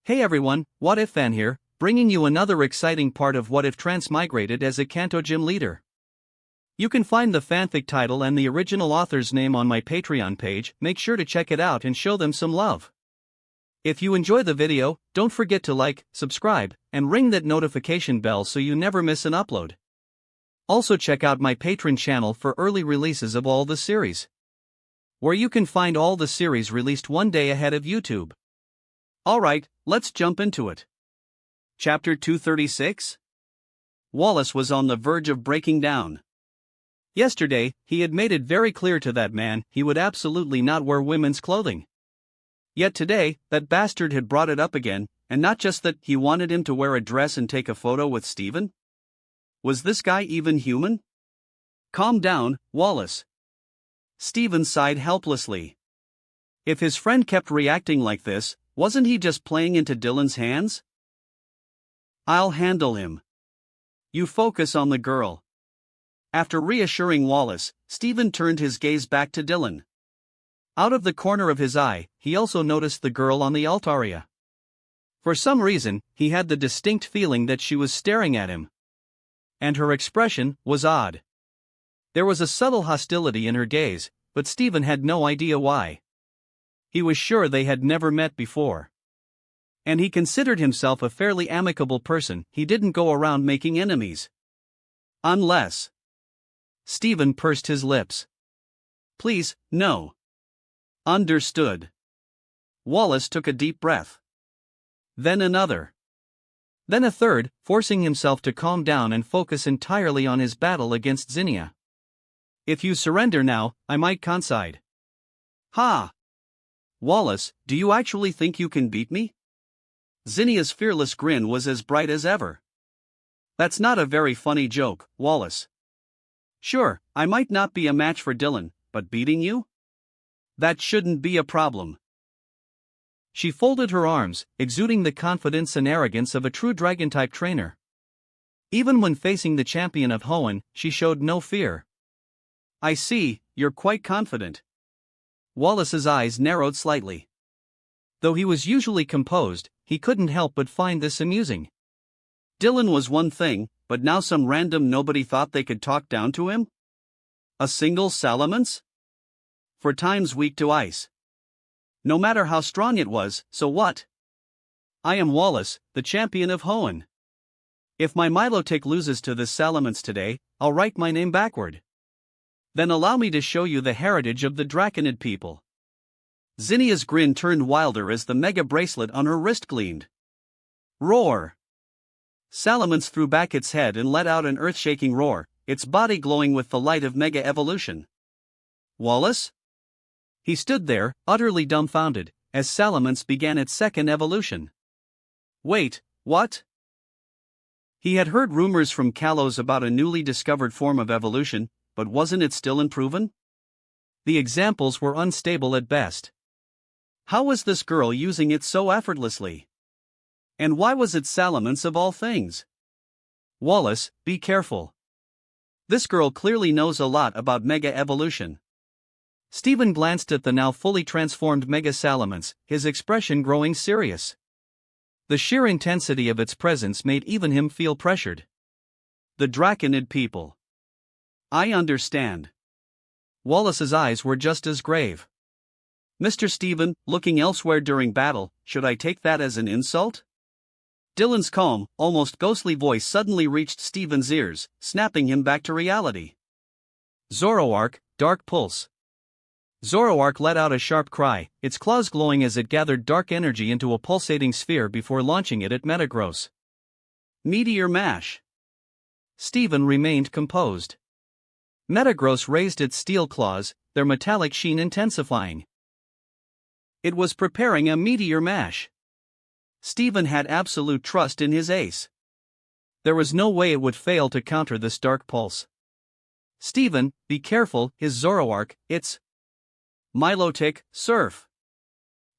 Hey everyone, What If Fan here, bringing you another exciting part of What If Transmigrated as a Kanto gym leader. You can find the fanfic title and the original author's name on my Patreon page. Make sure to check it out and show them some love. If you enjoy the video, don't forget to like, subscribe, and ring that notification bell so you never miss an upload. Also check out my Patreon channel for early releases of all the series, where you can find all the series released one day ahead of YouTube. Alright, let's jump into it. Chapter 236? Wallace was on the verge of breaking down. Yesterday, he had made it very clear to that man he would absolutely not wear women's clothing. Yet today, that bastard had brought it up again, and not just that, he wanted him to wear a dress and take a photo with Stephen? Was this guy even human? Calm down, Wallace. Stephen sighed helplessly. If his friend kept reacting like this, wasn't he just playing into Dylan's hands? I'll handle him. You focus on the girl. After reassuring Wallace, Stephen turned his gaze back to Dylan. Out of the corner of his eye, he also noticed the girl on the Altaria. For some reason, he had the distinct feeling that she was staring at him. And her expression was odd. There was a subtle hostility in her gaze, but Stephen had no idea why. He was sure they had never met before. And he considered himself a fairly amicable person. He didn't go around making enemies. Unless... Stephen pursed his lips. Please, no. Understood. Wallace took a deep breath. Then another. Then a third, forcing himself to calm down and focus entirely on his battle against Zinnia. If you surrender now, I might concede. Ha! Wallace, do you actually think you can beat me? Zinnia's fearless grin was as bright as ever. That's not a very funny joke, Wallace. Sure, I might not be a match for Dylan, but beating you? That shouldn't be a problem. She folded her arms, exuding the confidence and arrogance of a true dragon-type trainer. Even when facing the champion of Hoenn, she showed no fear. I see, you're quite confident. Wallace's eyes narrowed slightly. Though he was usually composed, he couldn't help but find this amusing. Dylan was one thing, but now some random nobody thought they could talk down to him? A single Salamence? For time's weak to ice. No matter how strong it was, so what? I am Wallace, the champion of Hoenn. If my Milotic loses to this Salamence today, I'll write my name backward. Then allow me to show you the heritage of the Draconid people. Zinnia's grin turned wilder as the mega bracelet on her wrist gleamed. Roar! Salamence threw back its head and let out an earth-shaking roar, its body glowing with the light of mega evolution. Wallace? He stood there, utterly dumbfounded, as Salamence began its second evolution. Wait, what? He had heard rumors from Kalos about a newly discovered form of evolution, but wasn't it still unproven? The examples were unstable at best. How was this girl using it so effortlessly? And why was it Salamence of all things? Wallace, be careful. This girl clearly knows a lot about mega evolution. Stephen glanced at the now fully transformed Mega Salamence, his expression growing serious. The sheer intensity of its presence made even him feel pressured. The Draconid people. I understand. Wallace's eyes were just as grave. Mr. Stephen, looking elsewhere during battle, should I take that as an insult? Dylan's calm, almost ghostly voice suddenly reached Stephen's ears, snapping him back to reality. Zoroark, Dark Pulse. Zoroark let out a sharp cry, its claws glowing as it gathered dark energy into a pulsating sphere before launching it at Metagross. Meteor Mash. Stephen remained composed. Metagross raised its steel claws, their metallic sheen intensifying. It was preparing a Meteor Mash. Stephen had absolute trust in his ace. There was no way it would fail to counter this dark pulse. Stephen, be careful, his Zoroark, it's Milotic, Surf.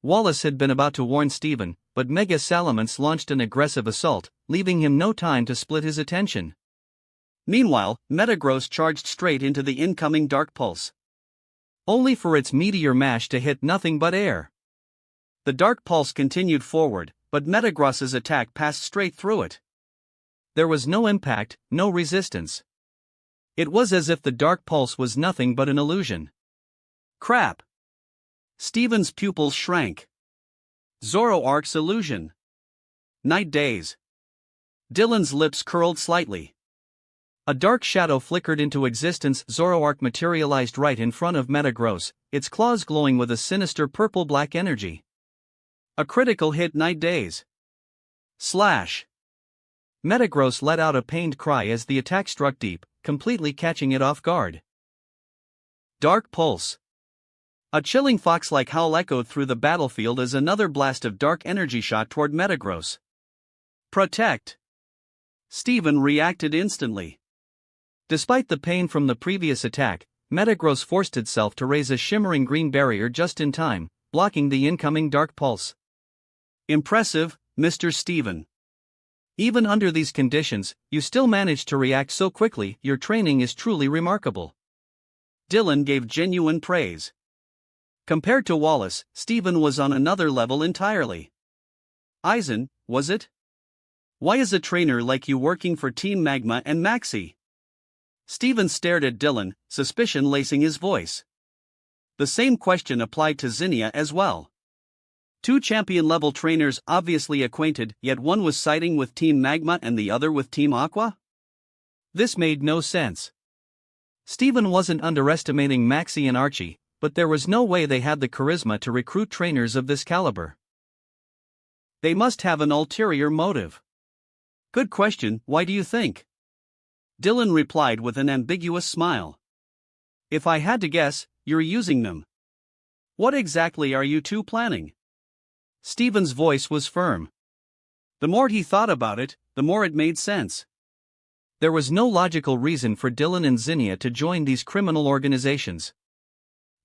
Wallace had been about to warn Stephen, but Mega Salamence launched an aggressive assault, leaving him no time to split his attention. Meanwhile, Metagross charged straight into the incoming Dark Pulse. Only for its Meteor Mash to hit nothing but air. The Dark Pulse continued forward, but Metagross's attack passed straight through it. There was no impact, no resistance. It was as if the dark pulse was nothing but an illusion. Crap! Steven's pupils shrank. Zoroark's illusion. Night days. Dylan's lips curled slightly. A dark shadow flickered into existence. Zoroark materialized right in front of Metagross, its claws glowing with a sinister purple-black energy. A critical hit. Night days. Slash! Metagross let out a pained cry as the attack struck deep, completely catching it off guard. Dark pulse. A chilling fox-like howl echoed through the battlefield as another blast of dark energy shot toward Metagross. Protect! Steven reacted instantly. Despite the pain from the previous attack, Metagross forced itself to raise a shimmering green barrier just in time, blocking the incoming dark pulse. Impressive, Mr. Steven. Even under these conditions, you still managed to react so quickly. Your training is truly remarkable. Dylan gave genuine praise. Compared to Wallace, Steven was on another level entirely. Aizen, was it? Why is a trainer like you working for Team Magma and Maxi? Steven stared at Dylan, suspicion lacing his voice. The same question applied to Zinnia as well. Two champion-level trainers obviously acquainted, yet one was siding with Team Magma and the other with Team Aqua? This made no sense. Steven wasn't underestimating Maxi and Archie, but there was no way they had the charisma to recruit trainers of this caliber. They must have an ulterior motive. Good question, why do you think? Dylan replied with an ambiguous smile. If I had to guess, you're using them. What exactly are you two planning? Steven's voice was firm. The more he thought about it, the more it made sense. There was no logical reason for Dylan and Zinnia to join these criminal organizations.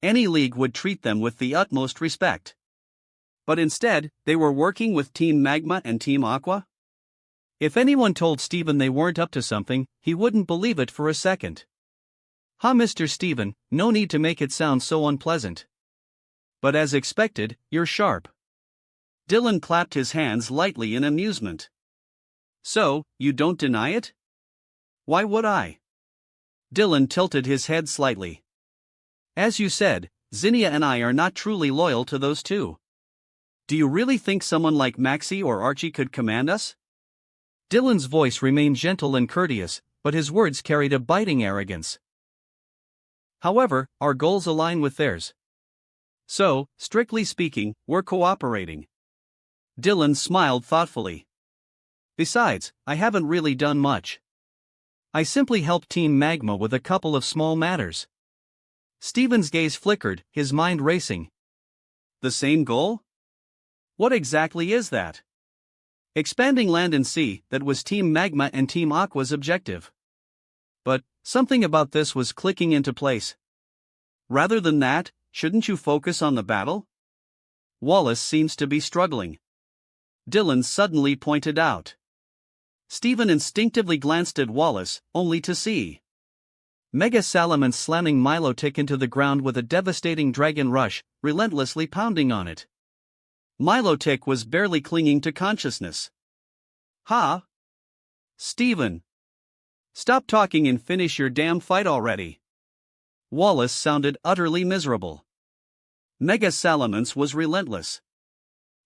Any league would treat them with the utmost respect. But instead, they were working with Team Magma and Team Aqua? If anyone told Steven they weren't up to something, he wouldn't believe it for a second. Mr. Steven, no need to make it sound so unpleasant. But as expected, you're sharp. Dylan clapped his hands lightly in amusement. So, you don't deny it? Why would I? Dylan tilted his head slightly. As you said, Zinnia and I are not truly loyal to those two. Do you really think someone like Maxi or Archie could command us? Dylan's voice remained gentle and courteous, but his words carried a biting arrogance. However, our goals align with theirs. So, strictly speaking, we're cooperating. Dylan smiled thoughtfully. Besides, I haven't really done much. I simply helped Team Magma with a couple of small matters. Steven's gaze flickered, his mind racing. The same goal? What exactly is that? Expanding land and sea, that was Team Magma and Team Aqua's objective. But, something about this was clicking into place. Rather than that, shouldn't you focus on the battle? Wallace seems to be struggling. Dylan suddenly pointed out. Steven instinctively glanced at Wallace, only to see Mega Salamence slamming Milotic into the ground with a devastating dragon rush, relentlessly pounding on it. Milotic was barely clinging to consciousness. Ha! Steven! Stop talking and finish your damn fight already. Wallace sounded utterly miserable. Mega Salamence was relentless.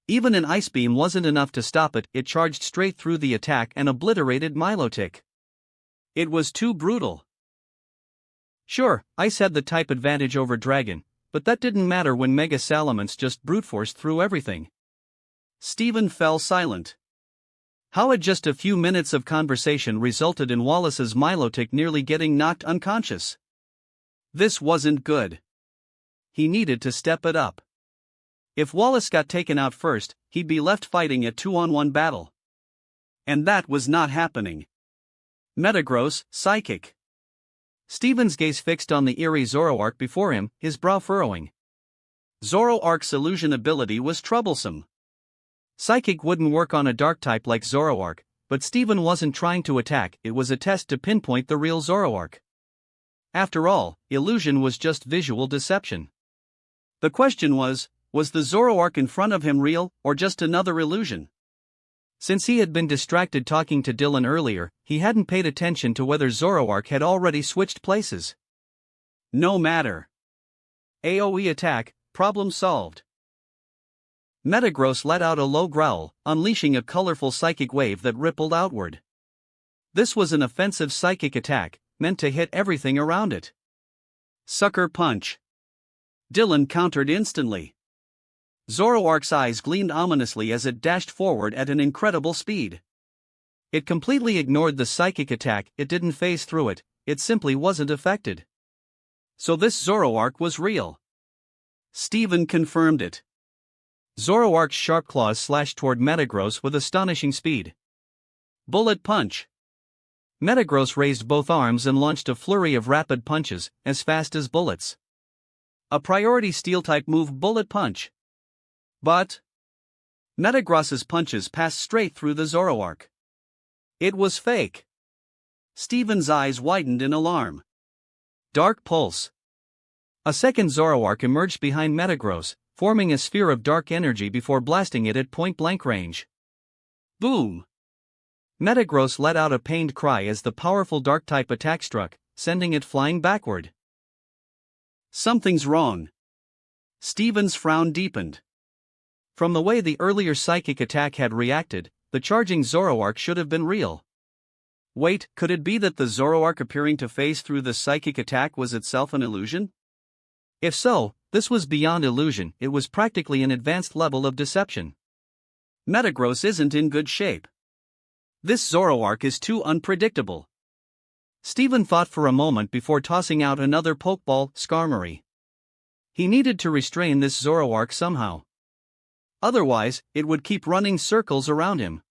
Even an ice beam wasn't enough to stop it. It charged straight through the attack and obliterated Milotic. It was too brutal. Sure, Ice had the type advantage over Dragon, but that didn't matter when Mega Salamence just brute-forced through everything. Steven fell silent. How had just a few minutes of conversation resulted in Wallace's Milotic nearly getting knocked unconscious? This wasn't good. He needed to step it up. If Wallace got taken out first, he'd be left fighting a 2-on-1 battle. And that was not happening. Metagross, Psychic. Steven's gaze fixed on the eerie Zoroark before him, his brow furrowing. Zoroark's illusion ability was troublesome. Psychic wouldn't work on a dark type like Zoroark, but Steven wasn't trying to attack, it was a test to pinpoint the real Zoroark. After all, illusion was just visual deception. The question was the Zoroark in front of him real, or just another illusion? Since he had been distracted talking to Dylan earlier, he hadn't paid attention to whether Zoroark had already switched places. No matter. AoE attack, problem solved. Metagross let out a low growl, unleashing a colorful psychic wave that rippled outward. This was an offensive psychic attack, meant to hit everything around it. Sucker Punch. Dylan countered instantly. Zoroark's eyes gleamed ominously as it dashed forward at an incredible speed. It completely ignored the psychic attack, it didn't phase through it, it simply wasn't affected. So this Zoroark was real. Steven confirmed it. Zoroark's sharp claws slashed toward Metagross with astonishing speed. Bullet Punch. Metagross raised both arms and launched a flurry of rapid punches, as fast as bullets. A priority Steel-type move, Bullet Punch. But Metagross's punches passed straight through the Zoroark. It was fake. Steven's eyes widened in alarm. Dark Pulse. A second Zoroark emerged behind Metagross, forming a sphere of dark energy before blasting it at point-blank range. Boom! Metagross let out a pained cry as the powerful Dark-type attack struck, sending it flying backward. Something's wrong. Steven's frown deepened. From the way the earlier psychic attack had reacted, the charging Zoroark should have been real. Wait, could it be that the Zoroark appearing to phase through the psychic attack was itself an illusion? If so, this was beyond illusion, it was practically an advanced level of deception. Metagross isn't in good shape. This Zoroark is too unpredictable. Steven thought for a moment before tossing out another Pokeball, Skarmory. He needed to restrain this Zoroark somehow. Otherwise, it would keep running circles around him.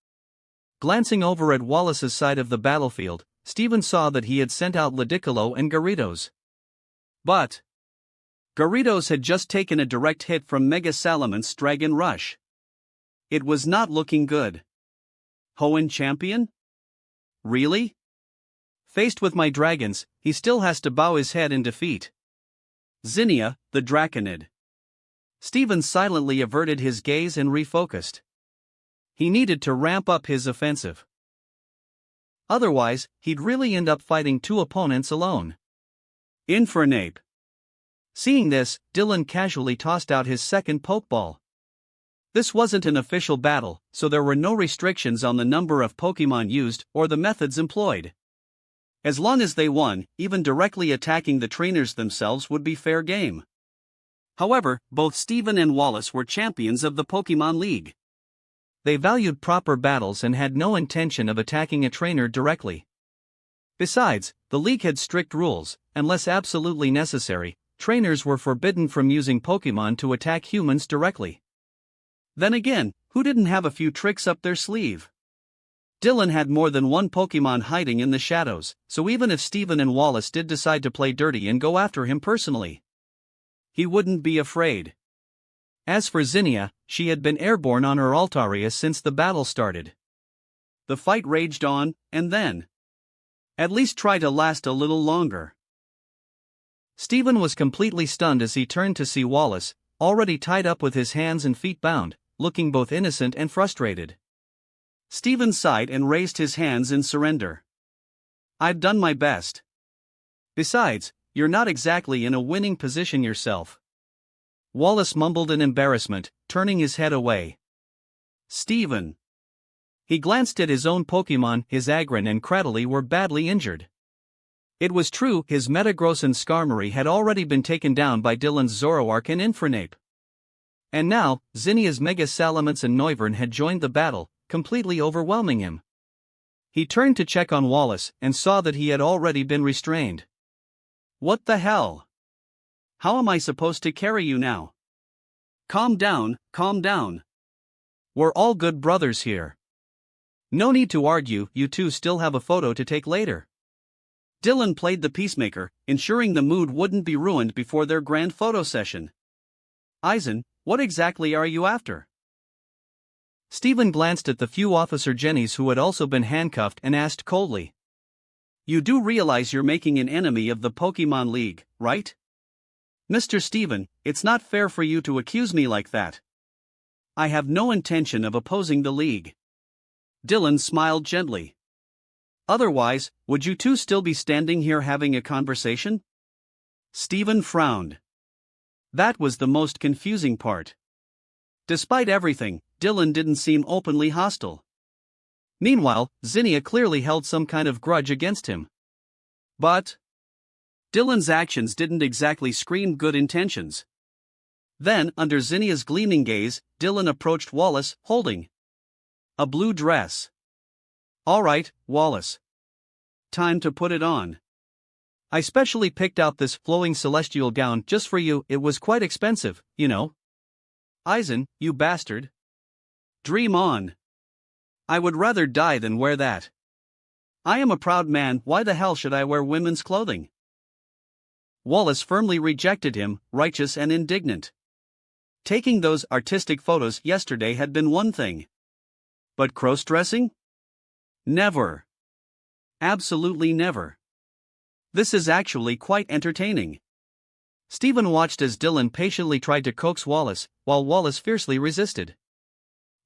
Glancing over at Wallace's side of the battlefield, Steven saw that he had sent out Ludicolo and Gyarados. But Gyarados had just taken a direct hit from Mega Salamence Dragon Rush. It was not looking good. Hoenn champion? Really? Faced with my dragons, he still has to bow his head in defeat. Zinnia, the Draconid. Steven silently averted his gaze and refocused. He needed to ramp up his offensive. Otherwise, he'd really end up fighting two opponents alone. Infernape. Seeing this, Dylan casually tossed out his second Pokeball. This wasn't an official battle, so there were no restrictions on the number of Pokemon used or the methods employed. As long as they won, even directly attacking the trainers themselves would be fair game. However, both Steven and Wallace were champions of the Pokemon League. They valued proper battles and had no intention of attacking a trainer directly. Besides, the league had strict rules, unless absolutely necessary, trainers were forbidden from using Pokemon to attack humans directly. Then again, who didn't have a few tricks up their sleeve? Dylan had more than one Pokemon hiding in the shadows, so even if Steven and Wallace did decide to play dirty and go after him personally, he wouldn't be afraid. As for Zinnia, she had been airborne on her Altaria since the battle started. The fight raged on, and then at least try to last a little longer. Steven was completely stunned as he turned to see Wallace, already tied up with his hands and feet bound, looking both innocent and frustrated. Steven sighed and raised his hands in surrender. I've done my best. Besides, you're not exactly in a winning position yourself. Wallace mumbled in embarrassment, turning his head away. Steven. He glanced at his own Pokemon, his Aggron and Cradily were badly injured. It was true, his Metagross and Skarmory had already been taken down by Dylan's Zoroark and Infernape. And now, Zinnia's Mega Salamence and Noivern had joined the battle, completely overwhelming him. He turned to check on Wallace and saw that he had already been restrained. What the hell? How am I supposed to carry you now? Calm down, calm down. We're all good brothers here. No need to argue, you two still have a photo to take later. Dylan played the peacemaker, ensuring the mood wouldn't be ruined before their grand photo session. Eisen, what exactly are you after? Steven glanced at the few Officer Jennies who had also been handcuffed and asked coldly. You do realize you're making an enemy of the Pokemon League, right? Mr. Steven, it's not fair for you to accuse me like that. I have no intention of opposing the League. Dylan smiled gently. Otherwise, would you two still be standing here having a conversation? Stephen frowned. That was the most confusing part. Despite everything, Dylan didn't seem openly hostile. Meanwhile, Zinnia clearly held some kind of grudge against him. But Dylan's actions didn't exactly scream good intentions. Then, under Zinnia's gleaming gaze, Dylan approached Wallace, holding a blue dress. All right, Wallace. Time to put it on. I specially picked out this flowing celestial gown just for you. It was quite expensive, you know. Eisen, you bastard. Dream on. I would rather die than wear that. I am a proud man. Why the hell should I wear women's clothing? Wallace firmly rejected him, righteous and indignant. Taking those artistic photos yesterday had been one thing. But cross-dressing? Never. Absolutely never. This is actually quite entertaining. Stephen watched as Dylan patiently tried to coax Wallace, while Wallace fiercely resisted.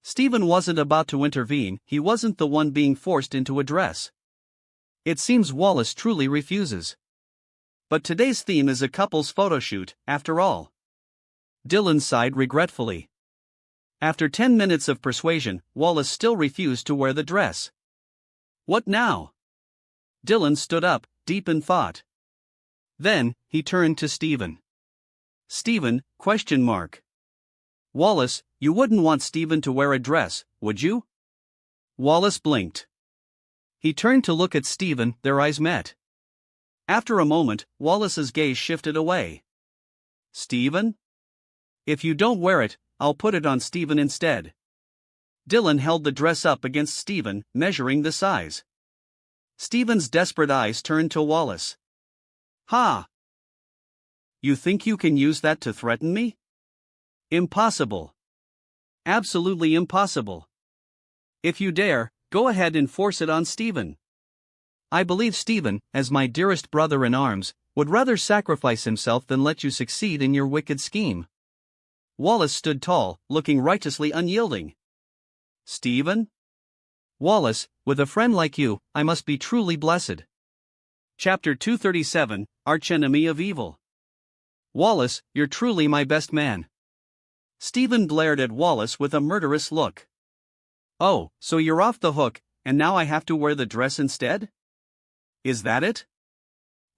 Stephen wasn't about to intervene, he wasn't the one being forced into a dress. It seems Wallace truly refuses. But today's theme is a couple's photoshoot, after all. Dylan sighed regretfully. After 10 minutes of persuasion, Wallace still refused to wear the dress. What now? Dylan stood up, deep in thought. Then, he turned to Stephen. Stephen, ? Wallace, you wouldn't want Stephen to wear a dress, would you? Wallace blinked. He turned to look at Stephen, their eyes met. After a moment, Wallace's gaze shifted away. Stephen? If you don't wear it, I'll put it on Stephen instead. Dylan held the dress up against Stephen, measuring the size. Stephen's desperate eyes turned to Wallace. Ha! You think you can use that to threaten me? Impossible. Absolutely impossible. If you dare, go ahead and force it on Stephen. I believe Stephen, as my dearest brother in arms, would rather sacrifice himself than let you succeed in your wicked scheme. Wallace stood tall, looking righteously unyielding. Stephen? Wallace, with a friend like you, I must be truly blessed. Chapter 237, Archenemy of Evil. Wallace, you're truly my best man. Stephen glared at Wallace with a murderous look. Oh, so you're off the hook, and now I have to wear the dress instead? Is that it?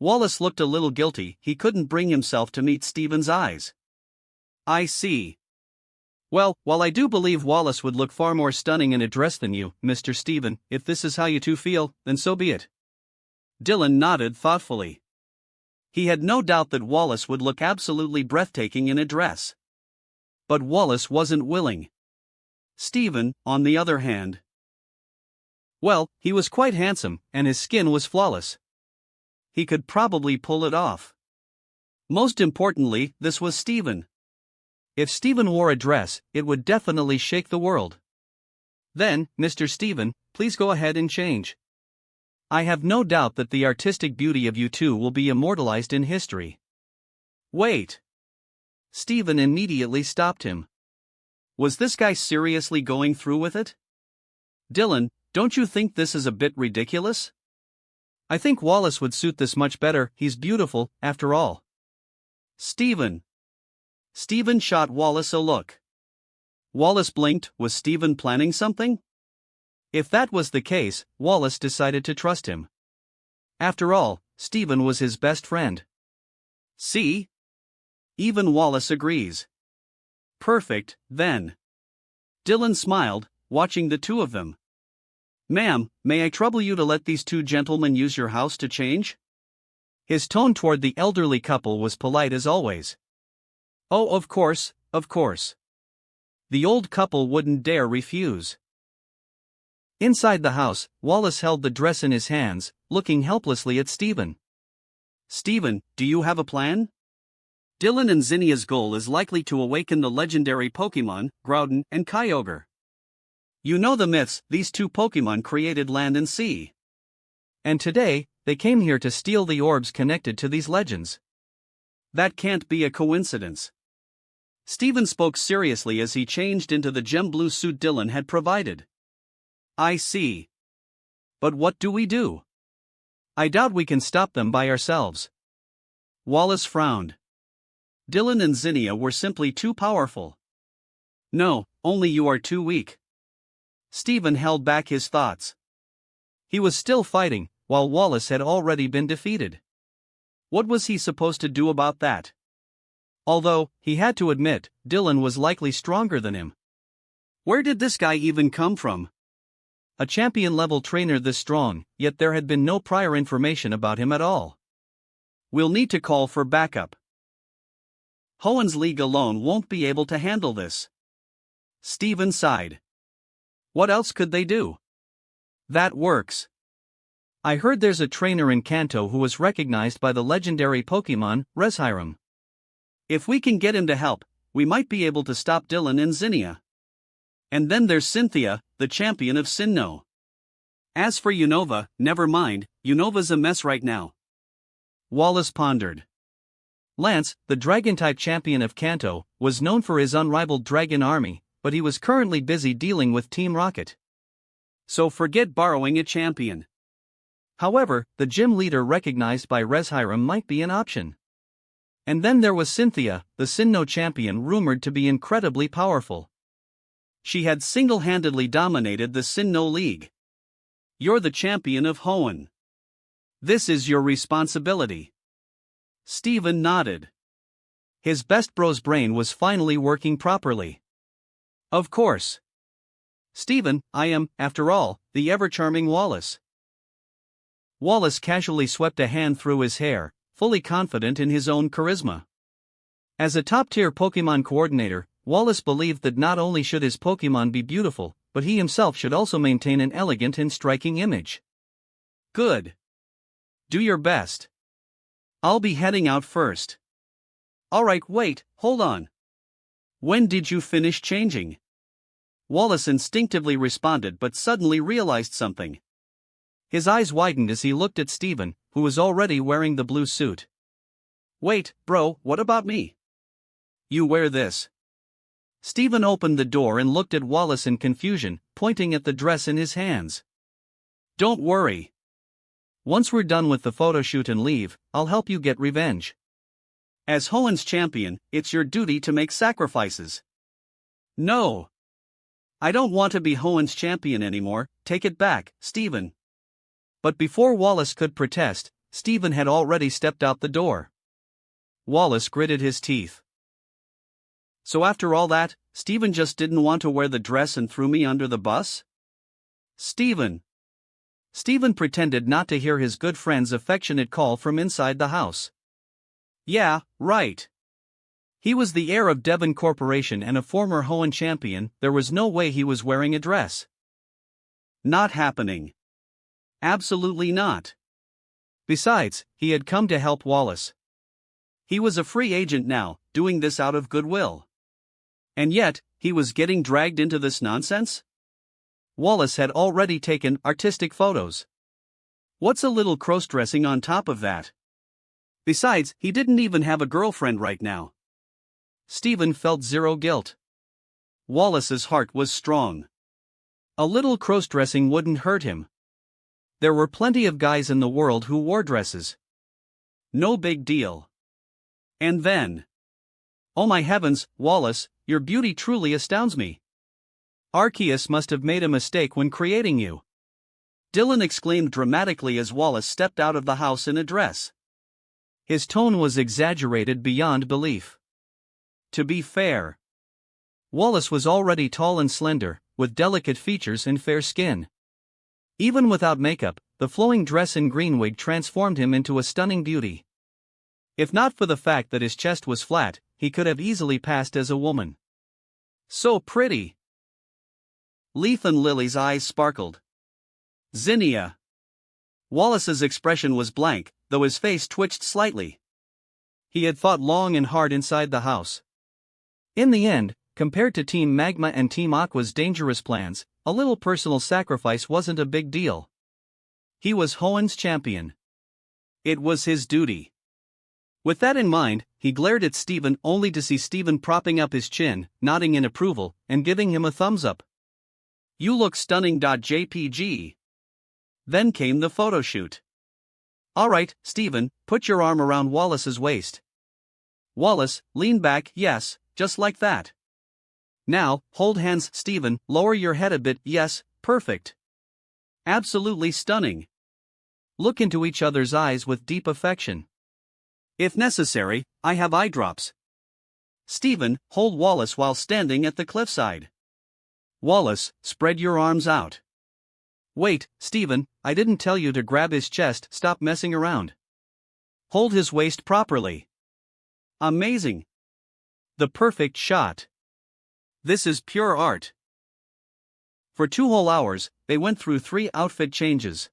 Wallace looked a little guilty, he couldn't bring himself to meet Stephen's eyes. I see. Well, while I do believe Wallace would look far more stunning in a dress than you, Mr. Stephen, if this is how you two feel, then so be it. Dylan nodded thoughtfully. He had no doubt that Wallace would look absolutely breathtaking in a dress. But Wallace wasn't willing. Stephen, on the other hand. Well, he was quite handsome, and his skin was flawless. He could probably pull it off. Most importantly, this was Stephen. If Stephen wore a dress, it would definitely shake the world. Then, Mr. Stephen, please go ahead and change. I have no doubt that the artistic beauty of you two will be immortalized in history. Wait. Stephen immediately stopped him. Was this guy seriously going through with it? Dylan, don't you think this is a bit ridiculous? I think Wallace would suit this much better, he's beautiful, after all. Stephen. Stephen shot Wallace a look. Wallace blinked, was Stephen planning something? If that was the case, Wallace decided to trust him. After all, Stephen was his best friend. See? Even Wallace agrees. Perfect, then. Dylan smiled, watching the two of them. Ma'am, may I trouble you to let these two gentlemen use your house to change? His tone toward the elderly couple was polite as always. Oh, of course, of course. The old couple wouldn't dare refuse. Inside the house, Wallace held the dress in his hands, looking helplessly at Stephen. Stephen, do you have a plan? Dylan and Zinnia's goal is likely to awaken the legendary Pokemon, Groudon and Kyogre. You know the myths, these two Pokemon created land and sea. And today, they came here to steal the orbs connected to these legends. That can't be a coincidence. Stephen spoke seriously as he changed into the gem blue suit Dylan had provided. I see. But what do we do? I doubt we can stop them by ourselves. Wallace frowned. Dylan and Zinnia were simply too powerful. No, only you are too weak. Stephen held back his thoughts. He was still fighting, while Wallace had already been defeated. What was he supposed to do about that? Although, he had to admit, Dylan was likely stronger than him. Where did this guy even come from? A champion-level trainer this strong, yet there had been no prior information about him at all. We'll need to call for backup. Hoen's League alone won't be able to handle this. Stephen sighed. What else could they do? That works. I heard there's a trainer in Kanto who was recognized by the legendary Pokemon, Reshiram. If we can get him to help, we might be able to stop Dylan and Zinnia. And then there's Cynthia, the champion of Sinnoh. As for Unova, never mind, Unova's a mess right now. Wallace pondered. Lance, the Dragon-type champion of Kanto, was known for his unrivaled dragon army, but he was currently busy dealing with Team Rocket. So forget borrowing a champion. However, the gym leader recognized by Reshiram might be an option. And then there was Cynthia, the Sinnoh champion rumored to be incredibly powerful. She had single-handedly dominated the Sinnoh League. You're the champion of Hoenn. This is your responsibility. Stephen nodded. His best bro's brain was finally working properly. Of course. Stephen, I am, after all, the ever-charming Wallace. Wallace casually swept a hand through his hair, fully confident in his own charisma. As a top-tier Pokemon coordinator, Wallace believed that not only should his Pokemon be beautiful, but he himself should also maintain an elegant and striking image. Good. Do your best. I'll be heading out first. Alright, wait, hold on. When did you finish changing? Wallace instinctively responded but suddenly realized something. His eyes widened as he looked at Stephen, who was already wearing the blue suit. Wait, bro, what about me? You wear this. Stephen opened the door and looked at Wallace in confusion, pointing at the dress in his hands. Don't worry. Once we're done with the photo shoot and leave, I'll help you get revenge. As Hoenn's champion, it's your duty to make sacrifices. No. I don't want to be Hoenn's champion anymore, take it back, Stephen. But before Wallace could protest, Stephen had already stepped out the door. Wallace gritted his teeth. So after all that, Stephen just didn't want to wear the dress and threw me under the bus? Stephen. Stephen pretended not to hear his good friend's affectionate call from inside the house. Yeah, right. He was the heir of Devon Corporation and a former Hoenn champion, there was no way he was wearing a dress. Not happening. Absolutely not. Besides, he had come to help Wallace. He was a free agent now, doing this out of goodwill. And yet, he was getting dragged into this nonsense? Wallace had already taken artistic photos. What's a little cross-dressing on top of that? Besides, he didn't even have a girlfriend right now. Stephen felt zero guilt. Wallace's heart was strong. A little cross-dressing wouldn't hurt him. There were plenty of guys in the world who wore dresses. No big deal. And then... Oh my heavens, Wallace, your beauty truly astounds me. Arceus must have made a mistake when creating you. Dylan exclaimed dramatically as Wallace stepped out of the house in a dress. His tone was exaggerated beyond belief. To be fair, Wallace was already tall and slender, with delicate features and fair skin. Even without makeup, the flowing dress and green wig transformed him into a stunning beauty. If not for the fact that his chest was flat, he could have easily passed as a woman. So pretty. Leaf and Lily's eyes sparkled. Zinnia. Wallace's expression was blank, though his face twitched slightly. He had thought long and hard inside the house. In the end, compared to Team Magma and Team Aqua's dangerous plans, a little personal sacrifice wasn't a big deal. He was Hoenn's champion. It was his duty. With that in mind, he glared at Stephen only to see Stephen propping up his chin, nodding in approval, and giving him a thumbs up. You look stunning.jpg. Then came the photo shoot. Alright, Steven, put your arm around Wallace's waist. Wallace, lean back, yes, just like that. Now, hold hands, Steven, lower your head a bit, yes, perfect. Absolutely stunning. Look into each other's eyes with deep affection. If necessary, I have eye drops. Steven, hold Wallace while standing at the cliffside. Wallace, spread your arms out. Wait, Steven, I didn't tell you to grab his chest, stop messing around. Hold his waist properly. Amazing. The perfect shot. This is pure art. For 2 whole hours, they went through 3 outfit changes.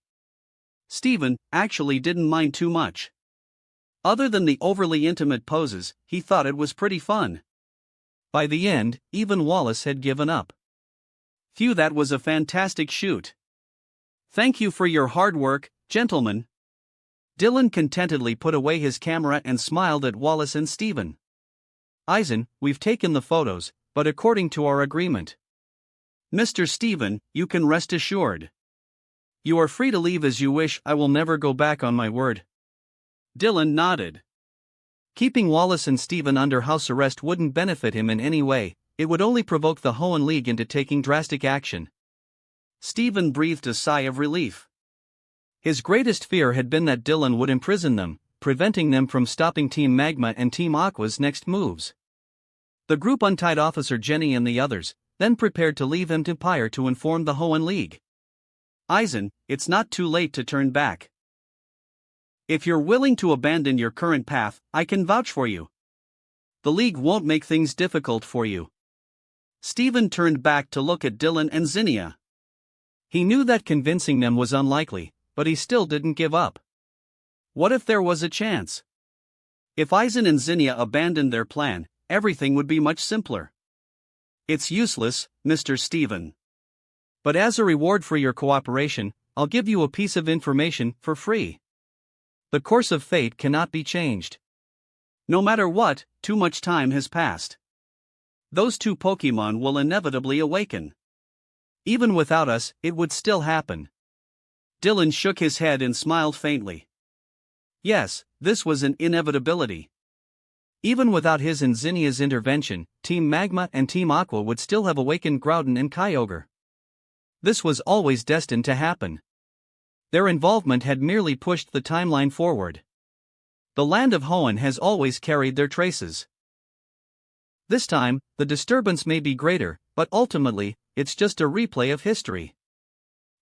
Steven actually didn't mind too much. Other than the overly intimate poses, he thought it was pretty fun. By the end, even Wallace had given up. Phew, that was a fantastic shoot. Thank you for your hard work, gentlemen. Dylan contentedly put away his camera and smiled at Wallace and Steven. Eisen, we've taken the photos, but according to our agreement. Mr. Steven, you can rest assured. You are free to leave as you wish, I will never go back on my word. Dylan nodded. Keeping Wallace and Steven under house arrest wouldn't benefit him in any way, it would only provoke the Hoenn League into taking drastic action. Steven breathed a sigh of relief. His greatest fear had been that Dylan would imprison them, preventing them from stopping Team Magma and Team Aqua's next moves. The group untied Officer Jenny and the others, then prepared to leave Empire to inform the Hoenn League. Eisen, it's not too late to turn back. If you're willing to abandon your current path, I can vouch for you. The League won't make things difficult for you. Steven turned back to look at Dylan and Zinnia. He knew that convincing them was unlikely, but he still didn't give up. What if there was a chance? If Eisen and Zinnia abandoned their plan, everything would be much simpler. It's useless, Mr. Steven. But as a reward for your cooperation, I'll give you a piece of information for free. The course of fate cannot be changed. No matter what, too much time has passed. Those 2 Pokémon will inevitably awaken. Even without us, it would still happen. Dylan shook his head and smiled faintly. Yes, this was an inevitability. Even without his and Zinnia's intervention, Team Magma and Team Aqua would still have awakened Groudon and Kyogre. This was always destined to happen. Their involvement had merely pushed the timeline forward. The land of Hoenn has always carried their traces. This time, the disturbance may be greater, but ultimately, it's just a replay of history.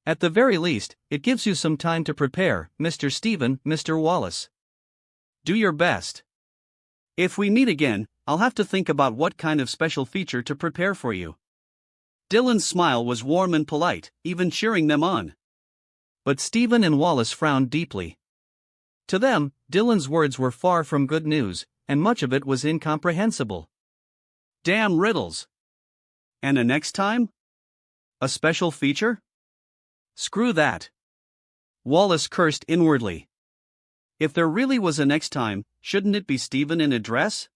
At the very least, it gives you some time to prepare, Mr. Steven, Mr. Wallace. Do your best. If we meet again, I'll have to think about what kind of special feature to prepare for you. Dylan's smile was warm and polite, even cheering them on. But Steven and Wallace frowned deeply. To them, Dylan's words were far from good news, and much of it was incomprehensible. Damn riddles. And a next time? A special feature? Screw that. Wallace cursed inwardly. If there really was a next time, shouldn't it be Steven in a dress?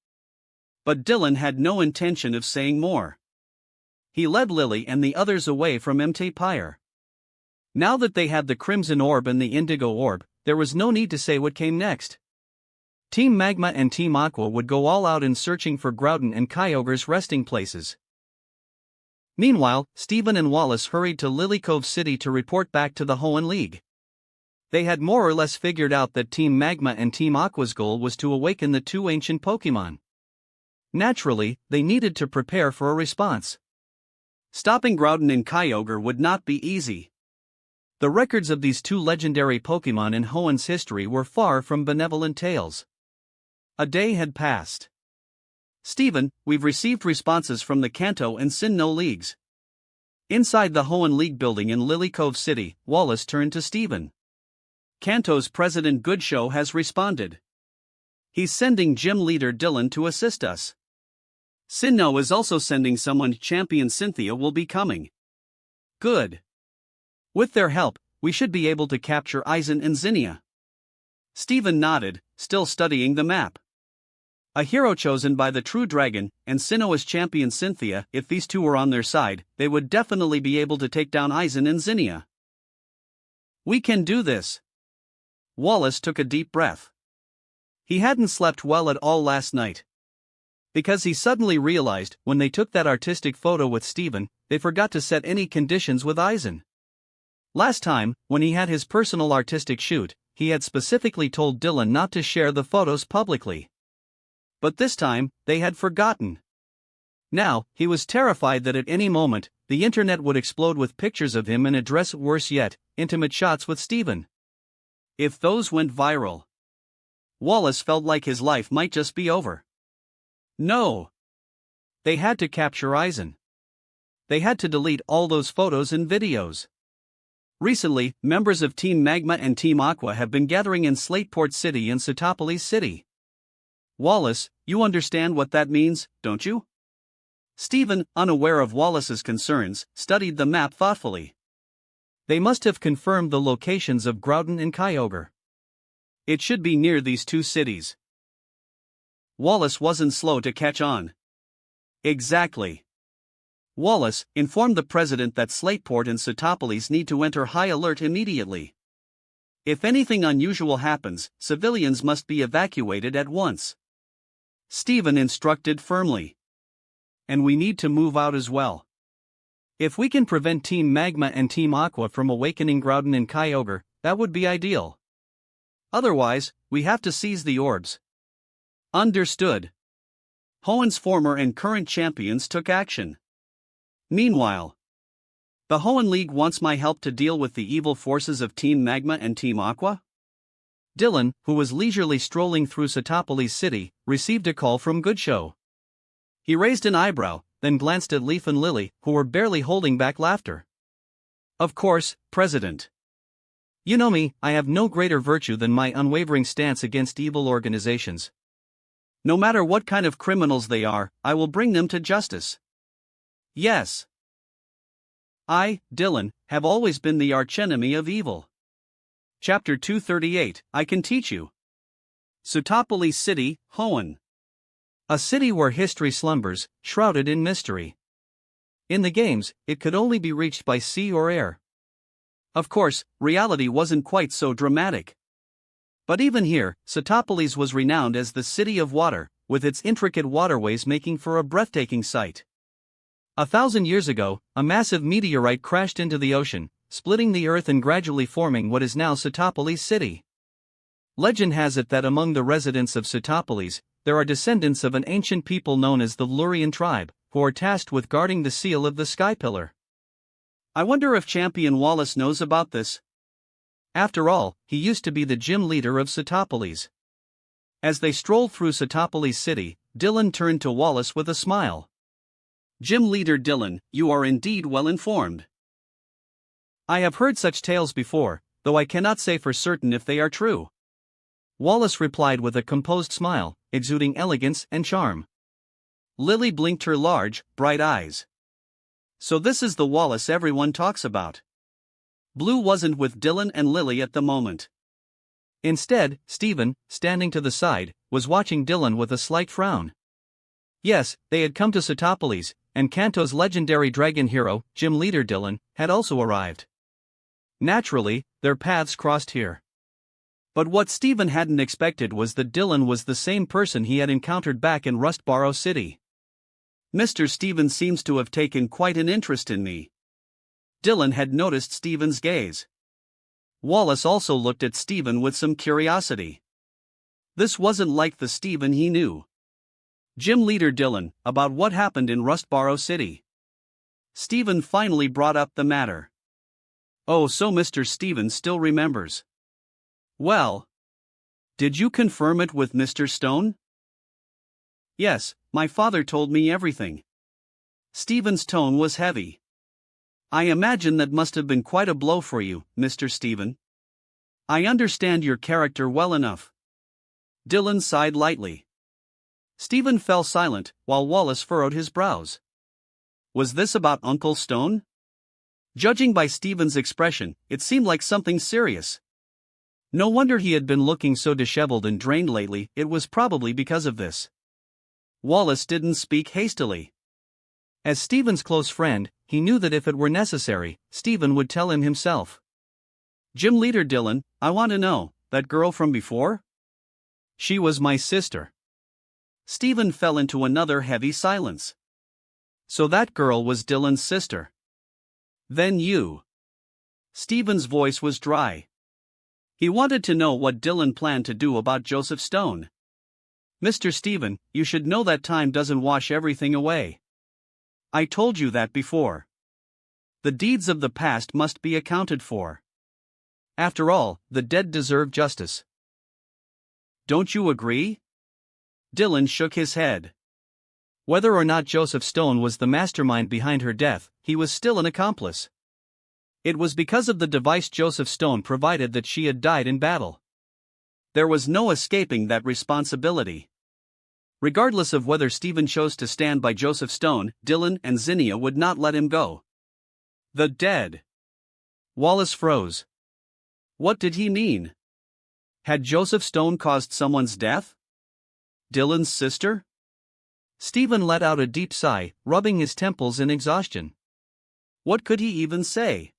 But Dylan had no intention of saying more. He led Lily and the others away from Empire. Now that they had the Crimson Orb and the Indigo Orb, there was no need to say what came next. Team Magma and Team Aqua would go all out in searching for Groudon and Kyogre's resting places. Meanwhile, Steven and Wallace hurried to Lilycove City to report back to the Hoenn League. They had more or less figured out that Team Magma and Team Aqua's goal was to awaken the 2 ancient Pokémon. Naturally, they needed to prepare for a response. Stopping Groudon and Kyogre would not be easy. The records of these 2 legendary Pokémon in Hoenn's history were far from benevolent tales. A day had passed. Steven, we've received responses from the Kanto and Sinnoh leagues. Inside the Hoenn League building in Lilycove City, Wallace turned to Steven. Kanto's president Goodshow has responded. He's sending gym leader Dylan to assist us. Sinnoh is also sending someone. Champion Cynthia will be coming. Good. With their help, we should be able to capture Eisen and Zinnia. Steven nodded, still studying the map. A hero chosen by the true dragon, and Sinnoh's champion Cynthia. If these two were on their side, they would definitely be able to take down Aizen and Zinnia. We can do this. Wallace took a deep breath. He hadn't slept well at all last night. Because he suddenly realized, when they took that artistic photo with Steven, they forgot to set any conditions with Aizen. Last time, when he had his personal artistic shoot, he had specifically told Dylan not to share the photos publicly. But this time, they had forgotten. Now, he was terrified that at any moment, the internet would explode with pictures of him in a dress, worse yet, intimate shots with Steven. If those went viral, Wallace felt like his life might just be over. No. They had to capture Aizen. They had to delete all those photos and videos. Recently, members of Team Magma and Team Aqua have been gathering in Slateport City and Satopolis City. Wallace, you understand what that means, don't you? Steven, unaware of Wallace's concerns, studied the map thoughtfully. They must have confirmed the locations of Groudon and Kyogre. It should be near these two cities. Wallace wasn't slow to catch on. Exactly. Wallace informed the president that Slateport and Satopolis need to enter high alert immediately. If anything unusual happens, civilians must be evacuated at once. Steven instructed firmly. And we need to move out as well. If we can prevent Team Magma and Team Aqua from awakening Groudon and Kyogre, that would be ideal. Otherwise, we have to seize the orbs. Understood. Hoenn's former and current champions took action. Meanwhile, the Hoenn League wants my help to deal with the evil forces of Team Magma and Team Aqua? Dylan, who was leisurely strolling through Satopolis City, received a call from Goodshow. He raised an eyebrow, then glanced at Leaf and Lily, who were barely holding back laughter. Of course, President. You know me, I have no greater virtue than my unwavering stance against evil organizations. No matter what kind of criminals they are, I will bring them to justice. Yes. I, Dylan, have always been the archenemy of evil. Chapter 238, I Can Teach You. Satopolis City, Hoenn. A city where history slumbers, shrouded in mystery. In the games, it could only be reached by sea or air. Of course, reality wasn't quite so dramatic. But even here, Satopolis was renowned as the City of Water, with its intricate waterways making for a breathtaking sight. 1,000 years ago, a massive meteorite crashed into the ocean, splitting the earth and gradually forming what is now Satopolis City. Legend has it that among the residents of Satopolis, there are descendants of an ancient people known as the Lurian tribe, who are tasked with guarding the seal of the Sky Pillar. I wonder if Champion Wallace knows about this. After all, he used to be the gym leader of Satopolis. As they strolled through Satopolis City, Dylan turned to Wallace with a smile. Gym leader Dylan, you are indeed well informed. I have heard such tales before, though I cannot say for certain if they are true. Wallace replied with a composed smile, exuding elegance and charm. Lily blinked her large, bright eyes. So this is the Wallace everyone talks about. Blue wasn't with Dylan and Lily at the moment. Instead, Steven, standing to the side, was watching Dylan with a slight frown. Yes, they had come to Satopolis, and Kanto's legendary dragon hero, gym leader Dylan, had also arrived. Naturally, their paths crossed here. But what Steven hadn't expected was that Dylan was the same person he had encountered back in Rustboro City. Mr. Steven seems to have taken quite an interest in me. Dylan had noticed Steven's gaze. Wallace also looked at Steven with some curiosity. This wasn't like the Steven he knew. Gym leader Dylan, about what happened in Rustboro City. Steven finally brought up the matter. Oh, so Mr. Steven still remembers. Well, did you confirm it with Mr. Stone? Yes, my father told me everything. Steven's tone was heavy. I imagine that must have been quite a blow for you, Mr. Steven. I understand your character well enough. Dylan sighed lightly. Steven fell silent, while Wallace furrowed his brows. Was this about Uncle Stone? Judging by Steven's expression, it seemed like something serious. No wonder he had been looking so disheveled and drained lately, it was probably because of this. Wallace didn't speak hastily. As Stephen's close friend, he knew that if it were necessary, Stephen would tell him himself. Gym leader Dylan, I want to know, that girl from before? She was my sister. Stephen fell into another heavy silence. So that girl was Dylan's sister. Then you. Stephen's voice was dry. He wanted to know what Dylan planned to do about Joseph Stone. Mr. Stephen, you should know that time doesn't wash everything away. I told you that before. The deeds of the past must be accounted for. After all, the dead deserve justice. Don't you agree? Dylan shook his head. Whether or not Joseph Stone was the mastermind behind her death, he was still an accomplice. It was because of the device Joseph Stone provided that she had died in battle. There was no escaping that responsibility. Regardless of whether Stephen chose to stand by Joseph Stone, Dylan and Zinnia would not let him go. The dead. Wallace froze. What did he mean? Had Joseph Stone caused someone's death? Dylan's sister? Stephen let out a deep sigh, rubbing his temples in exhaustion. What could he even say?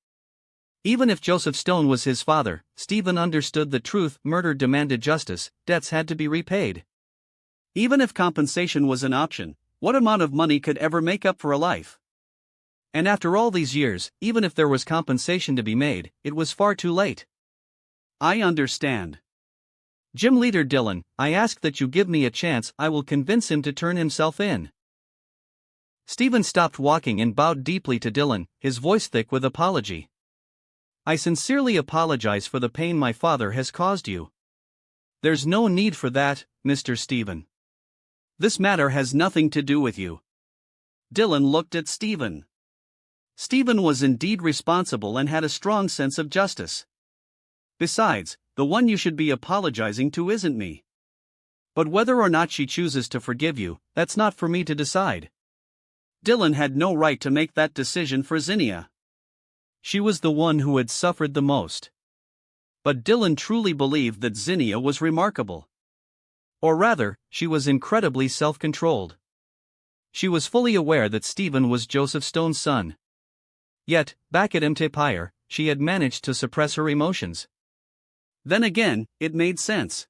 Even if Joseph Stone was his father, Stephen understood the truth: murder demanded justice, debts had to be repaid. Even if compensation was an option, what amount of money could ever make up for a life? And after all these years, even if there was compensation to be made, it was far too late. I understand. Gym leader Dylan, I ask that you give me a chance. I will convince him to turn himself in. Stephen stopped walking and bowed deeply to Dylan, his voice thick with apology. I sincerely apologize for the pain my father has caused you. There's no need for that, Mr. Stephen. This matter has nothing to do with you. Dylan looked at Stephen. Stephen was indeed responsible and had a strong sense of justice. Besides, the one you should be apologizing to isn't me. But whether or not she chooses to forgive you, that's not for me to decide. Dylan had no right to make that decision for Zinnia. She was the one who had suffered the most. But Dylan truly believed that Zinnia was remarkable. Or rather, she was incredibly self-controlled. She was fully aware that Stephen was Joseph Stone's son. Yet, back at Mtepire, she had managed to suppress her emotions. Then again, it made sense.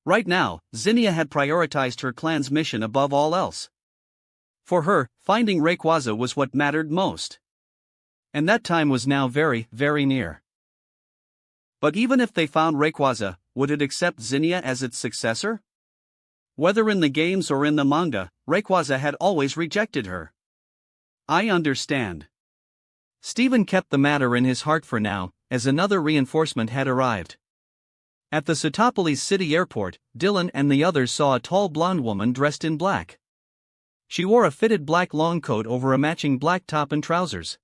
Right now, Zinnia had prioritized her clan's mission above all else. For her, finding Rayquaza was what mattered most. And that time was now very, very near. But even if they found Rayquaza, would it accept Zinnia as its successor? Whether in the games or in the manga, Rayquaza had always rejected her. I understand. Stephen kept the matter in his heart for now, as another reinforcement had arrived. At the Sootopolis city airport, Dylan and the others saw a tall blonde woman dressed in black. She wore a fitted black long coat over a matching black top and trousers.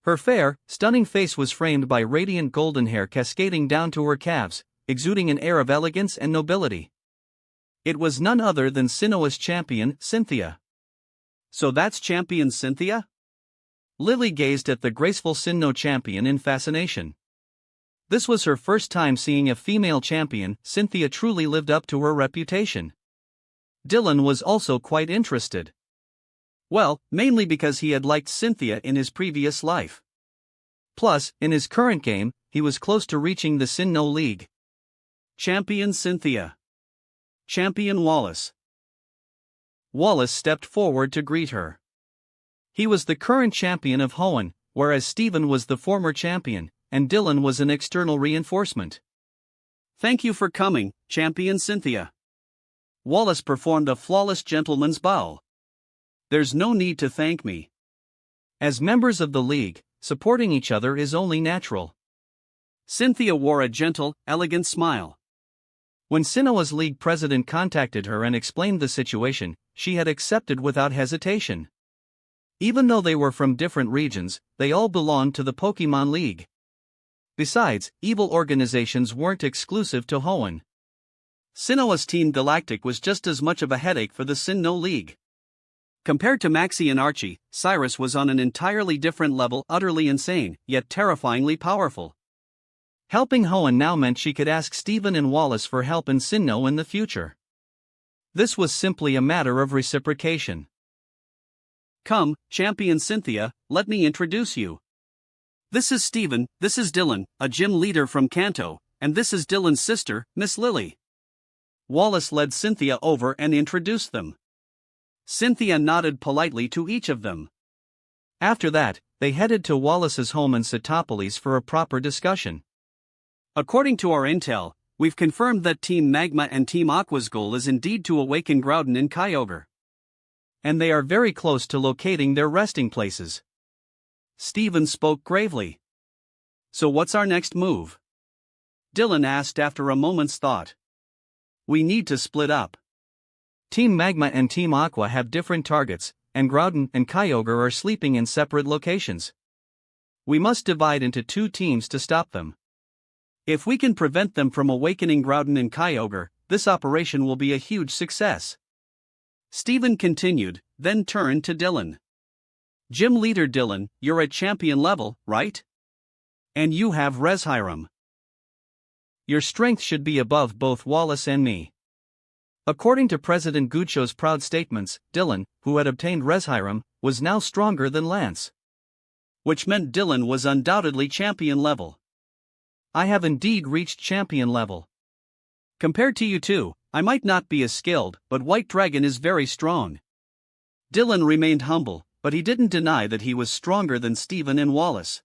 Her fair, stunning face was framed by radiant golden hair cascading down to her calves, exuding an air of elegance and nobility. It was none other than Sinnoh's champion, Cynthia. So that's champion Cynthia? Lily gazed at the graceful Sinnoh champion in fascination. This was her first time seeing a female champion. Cynthia truly lived up to her reputation. Dylan was also quite interested. Well, mainly because he had liked Cynthia in his previous life. Plus, in his current game, he was close to reaching the Sinnoh League. Champion Cynthia. Champion Wallace. Wallace stepped forward to greet her. He was the current champion of Hoenn, whereas Stephen was the former champion, and Dylan was an external reinforcement. Thank you for coming, Champion Cynthia. Wallace performed a flawless gentleman's bow. There's no need to thank me. As members of the league, supporting each other is only natural. Cynthia wore a gentle, elegant smile. When Sinnoh's league president contacted her and explained the situation, she had accepted without hesitation. Even though they were from different regions, they all belonged to the Pokemon League. Besides, evil organizations weren't exclusive to Hoenn. Sinnoh's Team Galactic was just as much of a headache for the Sinnoh League. Compared to Maxie and Archie, Cyrus was on an entirely different level, utterly insane, yet terrifyingly powerful. Helping Hoenn now meant she could ask Stephen and Wallace for help in Sinnoh in the future. This was simply a matter of reciprocation. Come, Champion Cynthia, let me introduce you. This is Stephen, this is Dylan, a gym leader from Kanto, and this is Dylan's sister, Miss Lily. Wallace led Cynthia over and introduced them. Cynthia nodded politely to each of them. After that, they headed to Wallace's home in Setopolis for a proper discussion. According to our intel, we've confirmed that Team Magma and Team Aqua's goal is indeed to awaken Groudon and Kyogre. And they are very close to locating their resting places. Stephen spoke gravely. So what's our next move? Dylan asked after a moment's thought. We need to split up. Team Magma and Team Aqua have different targets, and Groudon and Kyogre are sleeping in separate locations. We must divide into two teams to stop them. If we can prevent them from awakening Groudon and Kyogre, this operation will be a huge success. Stephen continued, then turned to Dylan. Gym leader Dylan, you're at champion level, right? And you have Reshiram. Your strength should be above both Wallace and me. According to President Gucho's proud statements, Dylan, who had obtained Reshiram, was now stronger than Lance. Which meant Dylan was undoubtedly champion level. I have indeed reached champion level. Compared to you two, I might not be as skilled, but White Dragon is very strong. Dylan remained humble, but he didn't deny that he was stronger than Stephen and Wallace.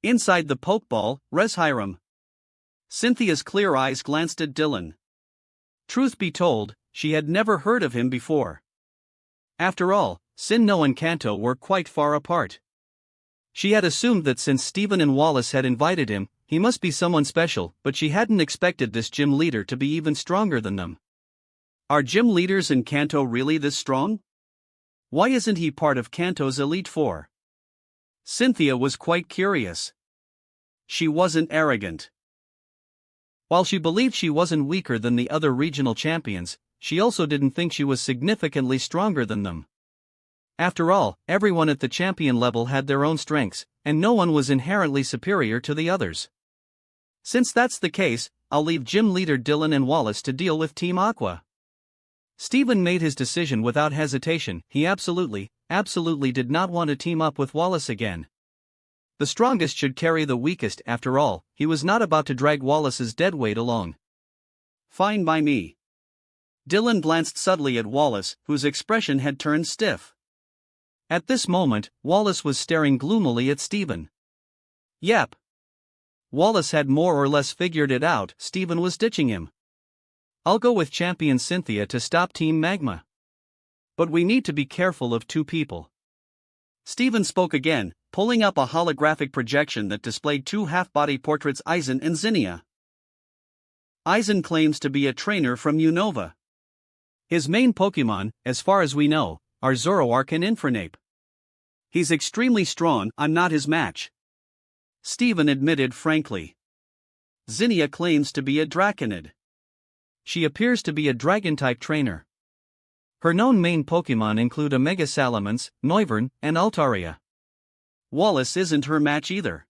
Inside the Pokeball, Reshiram. Cynthia's clear eyes glanced at Dylan. Truth be told, she had never heard of him before. After all, Sinnoh and Kanto were quite far apart. She had assumed that since Stephen and Wallace had invited him, he must be someone special, but she hadn't expected this gym leader to be even stronger than them. Are gym leaders in Kanto really this strong? Why isn't he part of Kanto's Elite Four? Cynthia was quite curious. She wasn't arrogant. While she believed she wasn't weaker than the other regional champions, she also didn't think she was significantly stronger than them. After all, everyone at the champion level had their own strengths, and no one was inherently superior to the others. Since that's the case, I'll leave gym leader Dylan and Wallace to deal with Team Aqua. Stephen made his decision without hesitation. He absolutely did not want to team up with Wallace again. The strongest should carry the weakest. After all, he was not about to drag Wallace's dead weight along. Fine by me. Dylan glanced subtly at Wallace, whose expression had turned stiff. At this moment, Wallace was staring gloomily at Stephen. Yep. Wallace had more or less figured it out. Stephen was ditching him. I'll go with Champion Cynthia to stop Team Magma. But we need to be careful of two people. Stephen spoke again, pulling up a holographic projection that displayed two half-body portraits: Aizen and Zinnia. Aizen claims to be a trainer from Unova. His main Pokemon, as far as we know, are Zoroark and Infernape. He's extremely strong. I'm not his match. Stephen admitted frankly. Zinnia claims to be a Draconid. She appears to be a Dragon-type trainer. Her known main Pokemon include Omega Salamence, Noivern, and Altaria. Wallace isn't her match either.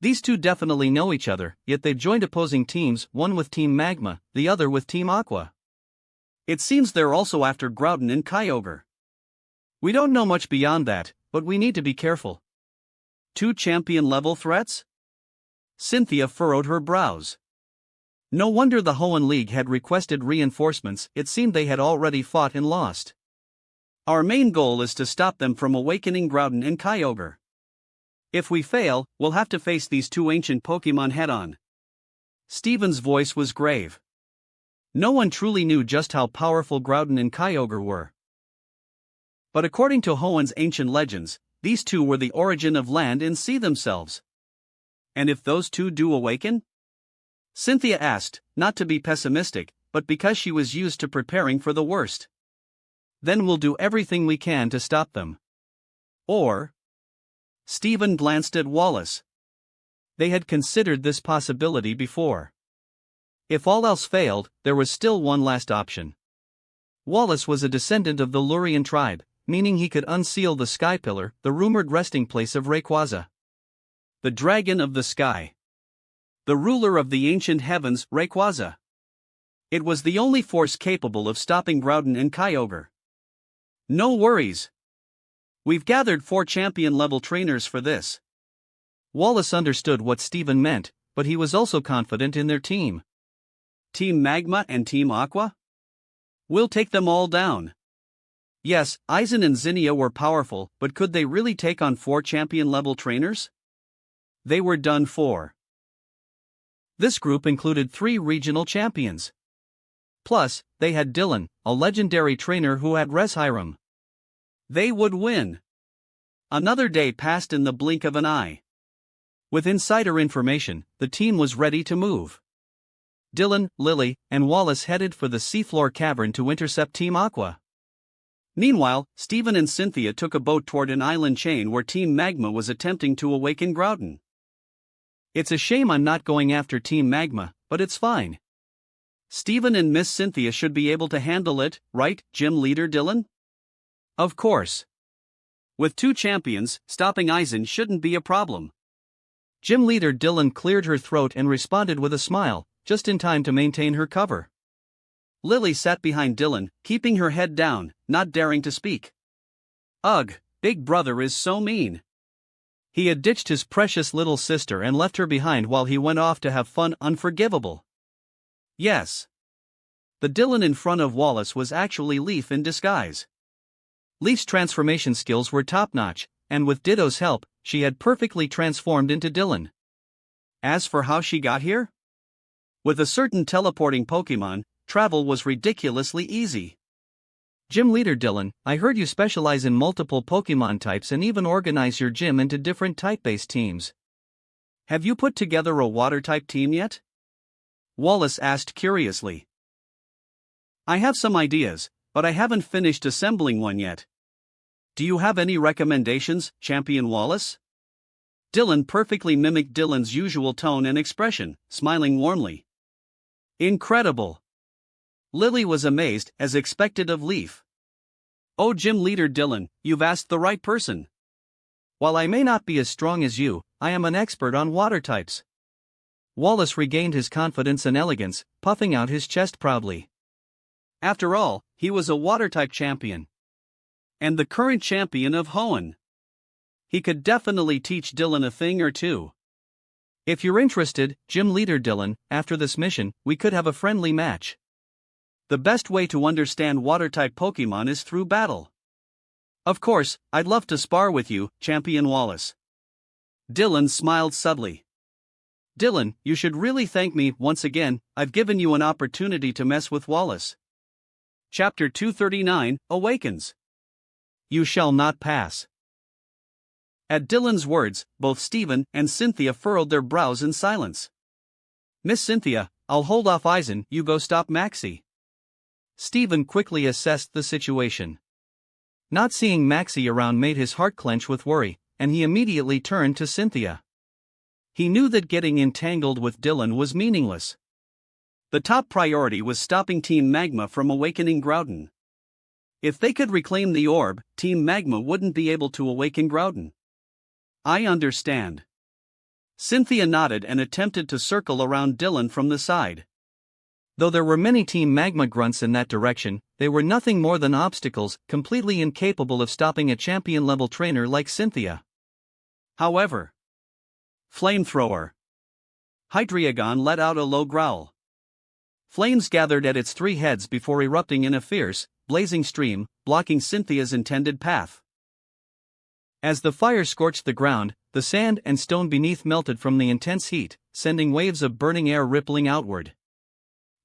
These two definitely know each other, yet they've joined opposing teams, one with Team Magma, the other with Team Aqua. It seems they're also after Groudon and Kyogre. We don't know much beyond that, but we need to be careful. Two champion-level threats? Cynthia furrowed her brows. No wonder the Hoenn League had requested reinforcements. It seemed they had already fought and lost. Our main goal is to stop them from awakening Groudon and Kyogre. If we fail, we'll have to face these two ancient Pokemon head-on. Stephen's voice was grave. No one truly knew just how powerful Groudon and Kyogre were. But according to Hoenn's ancient legends, these two were the origin of land and sea themselves. And if those two do awaken? Cynthia asked, not to be pessimistic, but because she was used to preparing for the worst. Then we'll do everything we can to stop them. Or? Stephen glanced at Wallace. They had considered this possibility before. If all else failed, there was still one last option. Wallace was a descendant of the Lurian tribe, meaning he could unseal the Sky Pillar, the rumored resting place of Rayquaza. The Dragon of the Sky. The ruler of the ancient heavens, Rayquaza. It was the only force capable of stopping Groudon and Kyogre. No worries. We've gathered 4 champion-level trainers for this. Wallace understood what Steven meant, but he was also confident in their team. Team Magma and Team Aqua? We'll take them all down. Yes, Aizen and Zinnia were powerful, but could they really take on 4 champion-level trainers? They were done for. This group included 3 regional champions. Plus, they had Dylan, a legendary trainer who had Reshiram. They would win. Another day passed in the blink of an eye. With insider information, the team was ready to move. Dylan, Lily, and Wallace headed for the seafloor cavern to intercept Team Aqua. Meanwhile, Steven and Cynthia took a boat toward an island chain where Team Magma was attempting to awaken Groudon. It's a shame I'm not going after Team Magma, but it's fine. Steven and Miss Cynthia should be able to handle it, right, Gym Leader Dylan? Of course. With 2 champions, stopping Aizen shouldn't be a problem. Gym Leader Dylan cleared her throat and responded with a smile, just in time to maintain her cover. Lily sat behind Dylan, keeping her head down, not daring to speak. Ugh, Big Brother is so mean. He had ditched his precious little sister and left her behind while he went off to have fun. Unforgivable. Yes. The Dylan in front of Wallace was actually Leaf in disguise. Leaf's transformation skills were top-notch, and with Ditto's help, she had perfectly transformed into Dylan. As for how she got here? With a certain teleporting Pokemon, travel was ridiculously easy. Gym Leader Dylan, I heard you specialize in multiple Pokemon types and even organize your gym into different type-based teams. Have you put together a water-type team yet? Wallace asked curiously. I have some ideas, but I haven't finished assembling one yet. Do you have any recommendations, Champion Wallace? Dylan perfectly mimicked Dylan's usual tone and expression, smiling warmly. Incredible! Lily was amazed, as expected of Leaf. Oh, Gym Leader Dylan, you've asked the right person. While I may not be as strong as you, I am an expert on water types. Wallace regained his confidence and elegance, puffing out his chest proudly. After all, he was a water-type champion. And the current champion of Hoenn. He could definitely teach Dylan a thing or two. If you're interested, Gym Leader Dylan, after this mission, we could have a friendly match. The best way to understand water-type Pokemon is through battle. Of course, I'd love to spar with you, Champion Wallace. Dylan smiled subtly. Dylan, you should really thank me once again. I've given you an opportunity to mess with Wallace. Chapter 239, Awakens. You shall not pass. At Dylan's words, both Steven and Cynthia furrowed their brows in silence. Miss Cynthia, I'll hold off Aizen, you go stop Maxie. Steven quickly assessed the situation. Not seeing Maxie around made his heart clench with worry, and he immediately turned to Cynthia. He knew that getting entangled with Dylan was meaningless. The top priority was stopping Team Magma from awakening Groudon. If they could reclaim the orb, Team Magma wouldn't be able to awaken Groudon. I understand. Cynthia nodded and attempted to circle around Dylan from the side. Though there were many Team Magma grunts in that direction, they were nothing more than obstacles, completely incapable of stopping a champion-level trainer like Cynthia. However, Flamethrower. Hydreigon let out a low growl. Flames gathered at its 3 heads before erupting in a fierce, blazing stream, blocking Cynthia's intended path. As the fire scorched the ground, the sand and stone beneath melted from the intense heat, sending waves of burning air rippling outward.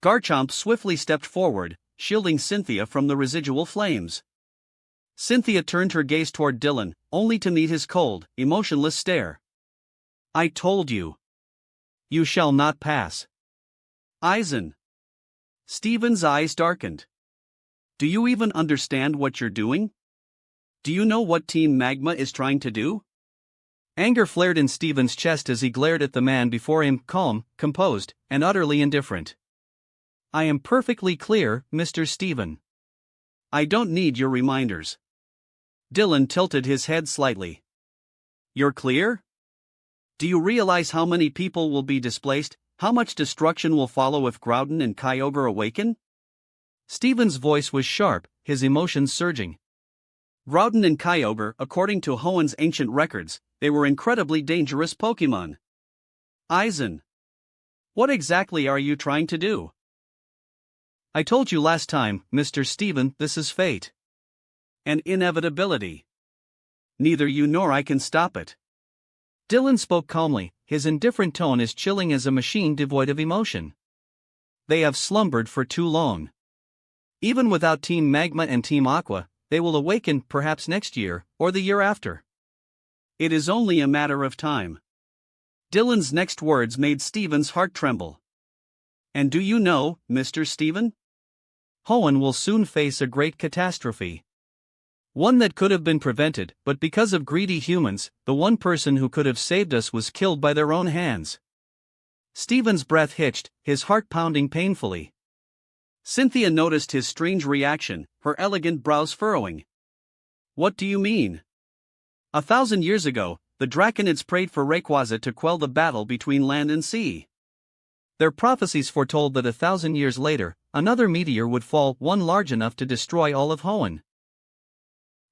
Garchomp swiftly stepped forward, shielding Cynthia from the residual flames. Cynthia turned her gaze toward Dylan, only to meet his cold, emotionless stare. I told you. You shall not pass. Aizen. Steven's eyes darkened. Do you even understand what you're doing? Do you know what Team Magma is trying to do? Anger flared in Steven's chest as he glared at the man before him, calm, composed, and utterly indifferent. I am perfectly clear, Mr. Steven. I don't need your reminders. Dylan tilted his head slightly. You're clear? Do you realize how many people will be displaced, How much destruction will follow if Groudon and Kyogre awaken? Stephen's voice was sharp, his emotions surging. Groudon and Kyogre, according to Hoenn's ancient records, they were incredibly dangerous Pokémon. Eisen, what exactly are you trying to do? I told you last time, Mr. Stephen, this is fate. An inevitability. Neither you nor I can stop it. Dylan spoke calmly, his indifferent tone as chilling as a machine devoid of emotion. They have slumbered for too long. Even without Team Magma and Team Aqua, they will awaken perhaps next year, or the year after. It is only a matter of time. Dylan's next words made Stephen's heart tremble. And do you know, Mr. Stephen? Hoenn will soon face a great catastrophe. One that could have been prevented, but because of greedy humans, the one person who could have saved us was killed by their own hands. Stephen's breath hitched, his heart pounding painfully. Cynthia noticed his strange reaction, her elegant brows furrowing. What do you mean? 1,000 years ago, the Draconids prayed for Rayquaza to quell the battle between land and sea. Their prophecies foretold that 1,000 years later, another meteor would fall, one large enough to destroy all of Hoenn.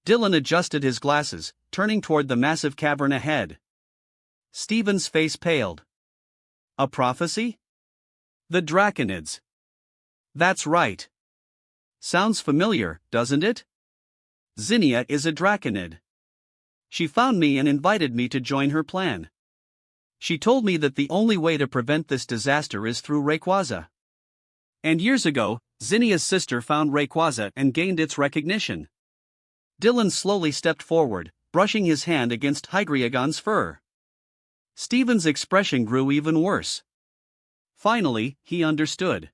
Dylan adjusted his glasses, turning toward the massive cavern ahead. Stephen's face paled. A prophecy? The Draconids. That's right. Sounds familiar, doesn't it? Zinnia is a Draconid. She found me and invited me to join her plan. She told me that the only way to prevent this disaster is through Rayquaza. And years ago, Zinnia's sister found Rayquaza and gained its recognition. Dylan slowly stepped forward, brushing his hand against Hydreigon's fur. Stephen's expression grew even worse. Finally, he understood.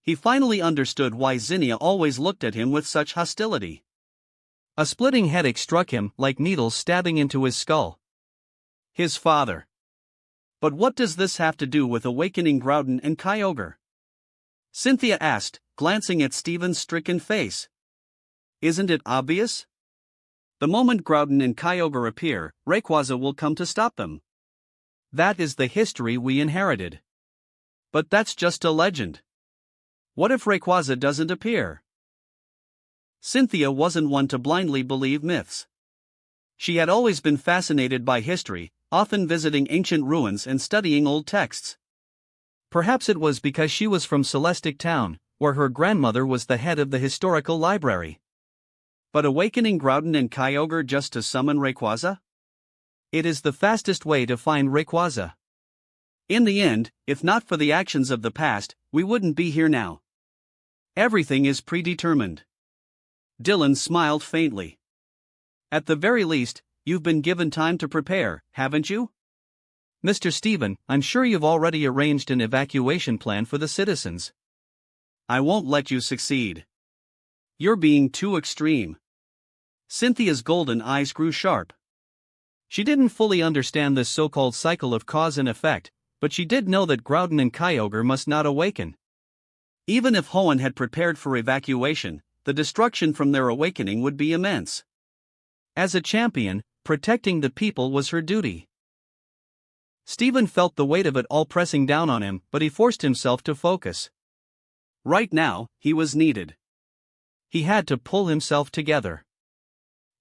He finally understood why Zinnia always looked at him with such hostility. A splitting headache struck him, like needles stabbing into his skull. His father. But what does this have to do with awakening Groudon and Kyogre? Cynthia asked, glancing at Stephen's stricken face. Isn't it obvious? The moment Groudon and Kyogre appear, Rayquaza will come to stop them. That is the history we inherited. But that's just a legend. What if Rayquaza doesn't appear? Cynthia wasn't one to blindly believe myths. She had always been fascinated by history, often visiting ancient ruins and studying old texts. Perhaps it was because she was from Celestic Town, where her grandmother was the head of the historical library. But awakening Groudon and Kyogre just to summon Rayquaza? It is the fastest way to find Rayquaza. In the end, if not for the actions of the past, we wouldn't be here now. Everything is predetermined. Dylan smiled faintly. At the very least, you've been given time to prepare, haven't you? Mr. Stephen, I'm sure you've already arranged an evacuation plan for the citizens. I won't let you succeed. You're being too extreme. Cynthia's golden eyes grew sharp. She didn't fully understand this so-called cycle of cause and effect, but she did know that Groudon and Kyogre must not awaken. Even if Hoenn had prepared for evacuation, the destruction from their awakening would be immense. As a champion, protecting the people was her duty. Stephen felt the weight of it all pressing down on him, but he forced himself to focus. Right now, he was needed. He had to pull himself together.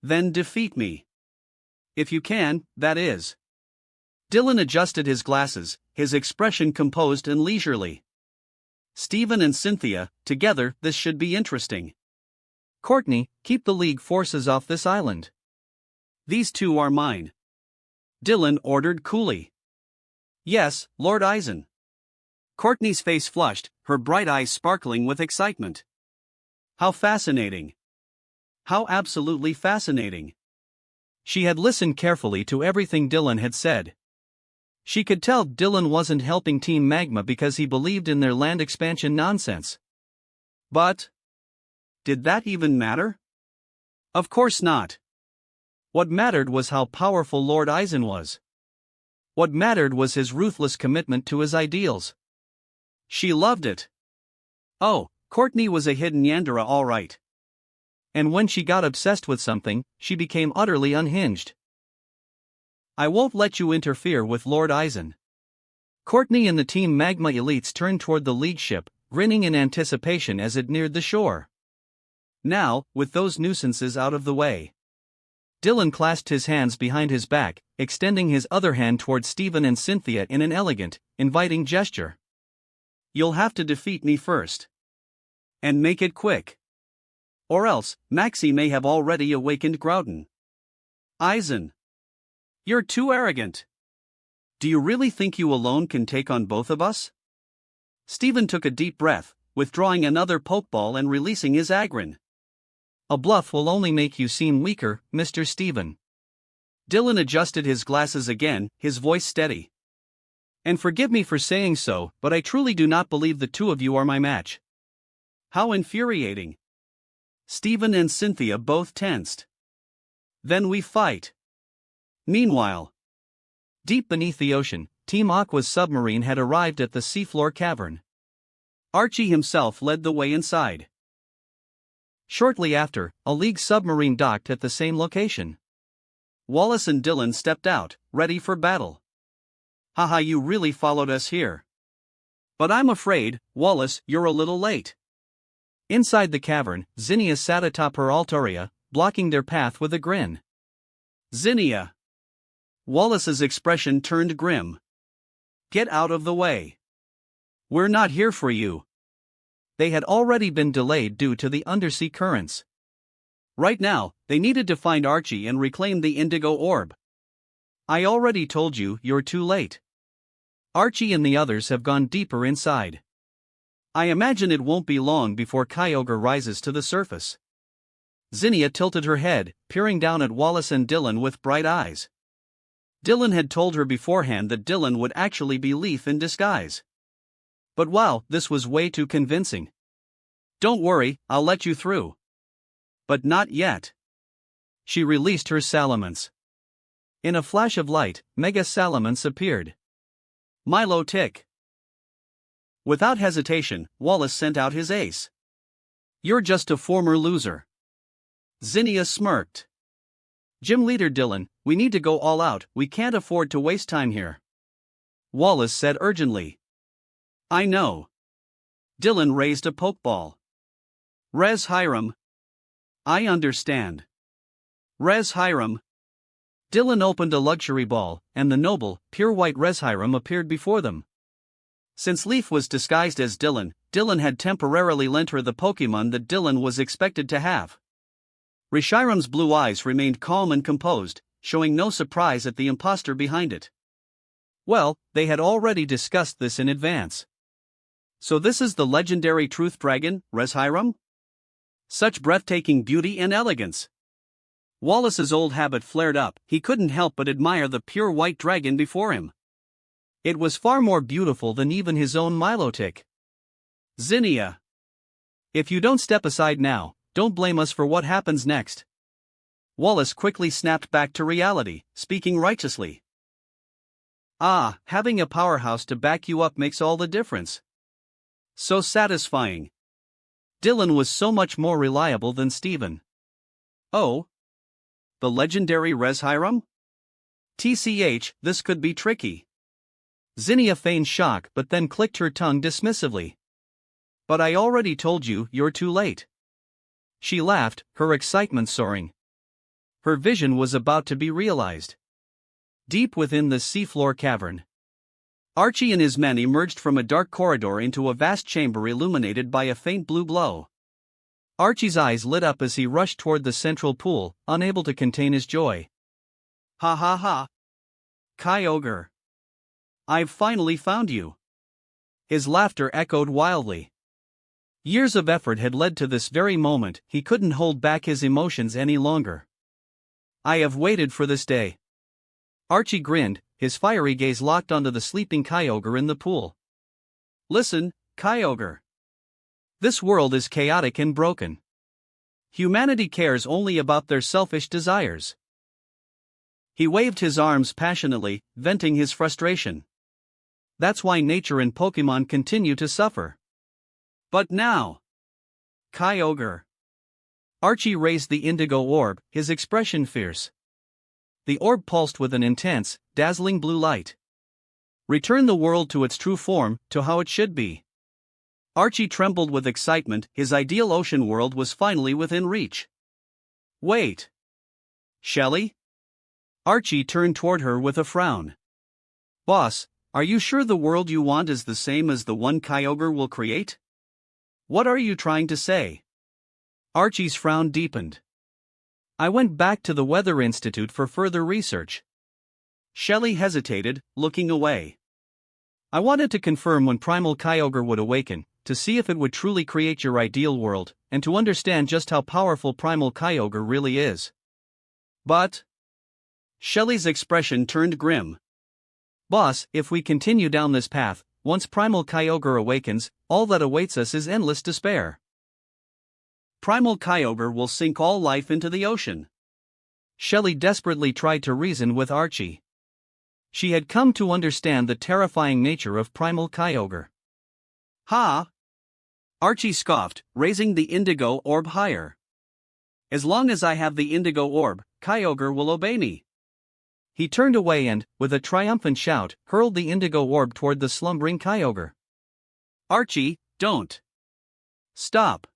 Then defeat me. If you can, that is. Dylan adjusted his glasses, his expression composed and leisurely. Stephen and Cynthia, together, this should be interesting. Courtney, keep the League forces off this island. These two are mine. Dylan ordered coolly. Yes, Lord Eisen. Courtney's face flushed, her bright eyes sparkling with excitement. How fascinating. How absolutely fascinating. She had listened carefully to everything Dylan had said. She could tell Dylan wasn't helping Team Magma because he believed in their land expansion nonsense. But did that even matter? Of course not. What mattered was how powerful Lord Eisen was. What mattered was his ruthless commitment to his ideals. She loved it. Oh, Courtney was a hidden Yandere all right. And when she got obsessed with something, she became utterly unhinged. I won't let you interfere with Lord Eisen. Courtney and the Team Magma elites turned toward the League ship, grinning in anticipation as it neared the shore. Now, with those nuisances out of the way, Dylan clasped his hands behind his back, extending his other hand toward Stephen and Cynthia in an elegant, inviting gesture. "You'll have to defeat me first. And make it quick. Or else, Maxie may have already awakened Groudon. Eisen. You're too arrogant. Do you really think you alone can take on both of us?" Stephen took a deep breath, withdrawing another pokeball and releasing his Aggron. "A bluff will only make you seem weaker, Mr. Stephen." Dylan adjusted his glasses again, his voice steady. "And forgive me for saying so, but I truly do not believe the two of you are my match." How infuriating. Stephen and Cynthia both tensed. "Then we fight." Meanwhile, deep beneath the ocean, Team Aqua's submarine had arrived at the seafloor cavern. Archie himself led the way inside. Shortly after, a League submarine docked at the same location. Wallace and Dylan stepped out, ready for battle. "Haha, you really followed us here. But I'm afraid, Wallace, you're a little late." Inside the cavern, Zinnia sat atop her Altaria, blocking their path with a grin. "Zinnia." Wallace's expression turned grim. "Get out of the way. We're not here for you." They had already been delayed due to the undersea currents. Right now, they needed to find Archie and reclaim the Indigo Orb. "I already told you, you're too late. Archie and the others have gone deeper inside. I imagine it won't be long before Kyogre rises to the surface." Zinnia tilted her head, peering down at Wallace and Dylan with bright eyes. Dylan had told her beforehand that Dylan would actually be Leaf in disguise. But wow, this was way too convincing. "Don't worry, I'll let you through." But not yet. She released her Salamence. In a flash of light, Mega Salamence appeared. Milotic. Without hesitation, Wallace sent out his ace. "You're just a former loser." Zinnia smirked. "Gym Leader Dylan, we need to go all out, we can't afford to waste time here," Wallace said urgently. "I know." Dylan raised a pokeball. "Res Hiram." "I understand." "Res Hiram." Dylan opened a luxury ball, and the noble, pure white Reshiram appeared before them. Since Leaf was disguised as Dylan, Dylan had temporarily lent her the Pokemon that Dylan was expected to have. Reshiram's blue eyes remained calm and composed, showing no surprise at the imposter behind it. Well, they had already discussed this in advance. So this is the legendary Truth Dragon, Reshiram? Such breathtaking beauty and elegance. Wallace's old habit flared up, he couldn't help but admire the pure white dragon before him. It was far more beautiful than even his own Milotic. "Zinnia. If you don't step aside now, don't blame us for what happens next." Wallace quickly snapped back to reality, speaking righteously. "Ah, having a powerhouse to back you up makes all the difference. So satisfying. Dylan was so much more reliable than Stephen." "Oh? The legendary Reshiram? TCH, this could be tricky." Zinnia feigned shock but then clicked her tongue dismissively. "But I already told you, you're too late." She laughed, her excitement soaring. Her vision was about to be realized. Deep within the seafloor cavern, Archie and his men emerged from a dark corridor into a vast chamber illuminated by a faint blue glow. Archie's eyes lit up as he rushed toward the central pool, unable to contain his joy. "Ha ha ha! Kyogre! I've finally found you!" His laughter echoed wildly. Years of effort had led to this very moment, he couldn't hold back his emotions any longer. "I have waited for this day." Archie grinned, his fiery gaze locked onto the sleeping Kyogre in the pool. "Listen, Kyogre. This world is chaotic and broken. Humanity cares only about their selfish desires." He waved his arms passionately, venting his frustration. "That's why nature and Pokemon continue to suffer. But now, Kyogre." Archie raised the Indigo Orb, his expression fierce. The orb pulsed with an intense, dazzling blue light. Return the world to its true form, to how it should be. Archie trembled with excitement, his ideal ocean world was finally within reach. Wait. Shelley? Archie turned toward her with a frown. Boss, are you sure the world you want is the same as the one Kyogre will create? What are you trying to say? Archie's frown deepened. I went back to the Weather Institute for further research. Shelley hesitated, looking away. I wanted to confirm when Primal Kyogre would awaken, to see if it would truly create your ideal world, and to understand just how powerful Primal Kyogre really is. But... Shelley's expression turned grim. Boss, if we continue down this path, once Primal Kyogre awakens, all that awaits us is endless despair. Primal Kyogre will sink all life into the ocean. Shelley desperately tried to reason with Archie. She had come to understand the terrifying nature of Primal Kyogre. Ha! Archie scoffed, raising the indigo orb higher. As long as I have the indigo orb, Kyogre will obey me. He turned away and, with a triumphant shout, hurled the indigo orb toward the slumbering Kyogre. Archie, don't! Stop!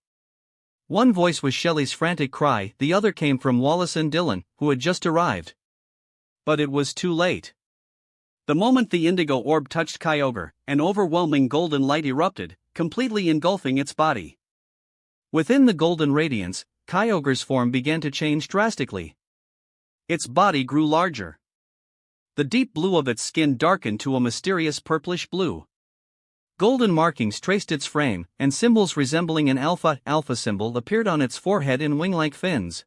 One voice was Shelley's frantic cry, the other came from Wallace and Dylan, who had just arrived. But it was too late. The moment the indigo orb touched Kyogre, an overwhelming golden light erupted, completely engulfing its body. Within the golden radiance, Kyogre's form began to change drastically. Its body grew larger. The deep blue of its skin darkened to a mysterious purplish blue. Golden markings traced its frame, and symbols resembling an alpha symbol appeared on its forehead in wing-like fins.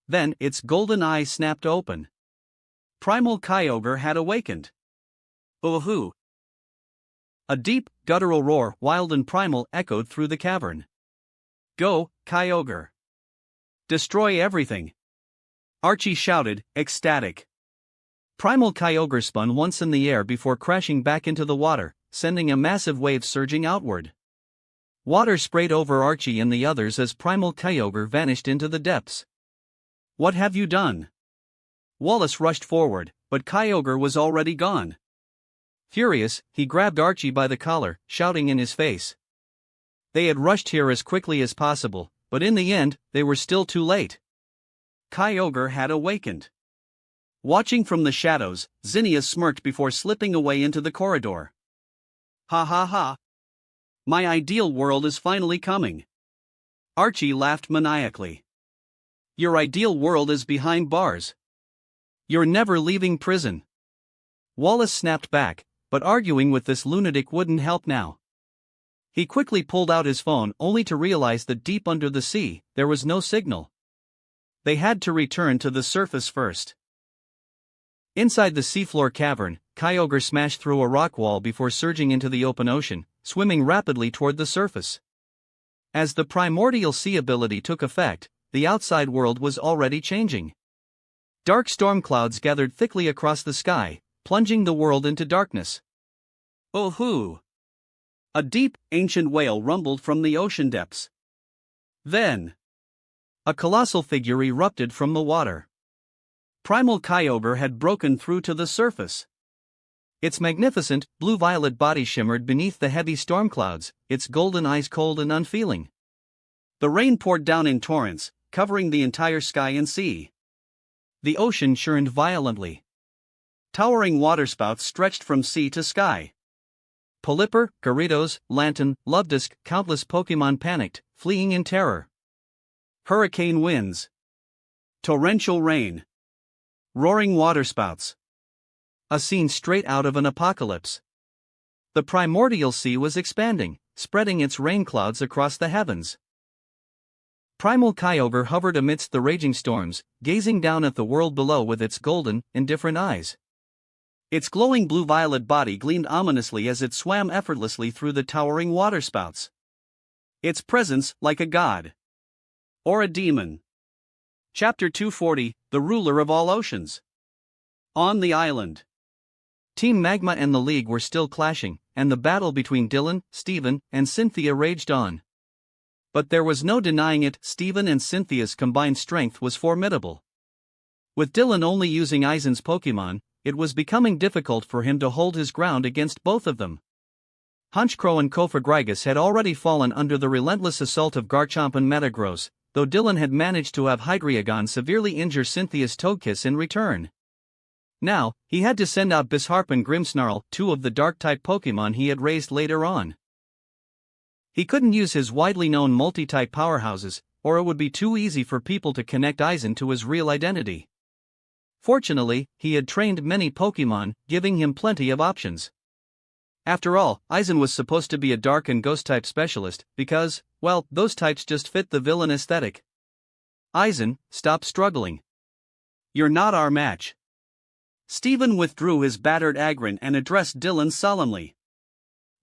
Then, its golden eyes snapped open. Primal Kyogre had awakened. Ooh-hoo! A deep, guttural roar, wild and primal, echoed through the cavern. Go, Kyogre! Destroy everything! Archie shouted, ecstatic. Primal Kyogre spun once in the air before crashing back into the water, sending a massive wave surging outward. Water sprayed over Archie and the others as Primal Kyogre vanished into the depths. What have you done? Wallace rushed forward, but Kyogre was already gone. Furious, he grabbed Archie by the collar, shouting in his face. They had rushed here as quickly as possible, but in the end, they were still too late. Kyogre had awakened. Watching from the shadows, Zinnia smirked before slipping away into the corridor. Ha ha ha! My ideal world is finally coming. Archie laughed maniacally. Your ideal world is behind bars. You're never leaving prison. Wallace snapped back, but arguing with this lunatic wouldn't help now. He quickly pulled out his phone only to realize that deep under the sea, there was no signal. They had to return to the surface first. Inside the seafloor cavern, Kyogre smashed through a rock wall before surging into the open ocean, swimming rapidly toward the surface. As the primordial sea ability took effect, the outside world was already changing. Dark storm clouds gathered thickly across the sky, plunging the world into darkness. Oh-hoo! A deep, ancient wail rumbled from the ocean depths. Then, a colossal figure erupted from the water. Primal Kyogre had broken through to the surface. Its magnificent, blue-violet body shimmered beneath the heavy storm clouds, its golden eyes cold and unfeeling. The rain poured down in torrents, covering the entire sky and sea. The ocean churned violently. Towering waterspouts stretched from sea to sky. Polyper, Gyarados, Lantern, Lovedusk, countless Pokémon panicked, fleeing in terror. Hurricane winds. Torrential rain. Roaring waterspouts. A scene straight out of an apocalypse. The primordial sea was expanding, spreading its rain clouds across the heavens. Primal Kyogre hovered amidst the raging storms, gazing down at the world below with its golden, indifferent eyes. Its glowing blue-violet body gleamed ominously as it swam effortlessly through the towering waterspouts. Its presence like a god. Or a demon. Chapter 240, The Ruler of All Oceans. On the island. Team Magma and the League were still clashing, and the battle between Dylan, Steven, and Cynthia raged on. But there was no denying it, Steven and Cynthia's combined strength was formidable. With Dylan only using Aizen's Pokémon, it was becoming difficult for him to hold his ground against both of them. Hunchcrow and Cofagrigus had already fallen under the relentless assault of Garchomp and Metagross, though Dylan had managed to have Hydreigon severely injure Cynthia's Togekiss in return. Now, he had to send out Bisharp and Grimmsnarl, two of the Dark-type Pokémon he had raised later on. He couldn't use his widely known multi-type powerhouses, or it would be too easy for people to connect Aizen to his real identity. Fortunately, he had trained many Pokémon, giving him plenty of options. After all, Aizen was supposed to be a Dark and Ghost-type specialist, because, well, those types just fit the villain aesthetic. Aizen, stop struggling. You're not our match. Steven withdrew his battered Aggron and addressed Dylan solemnly.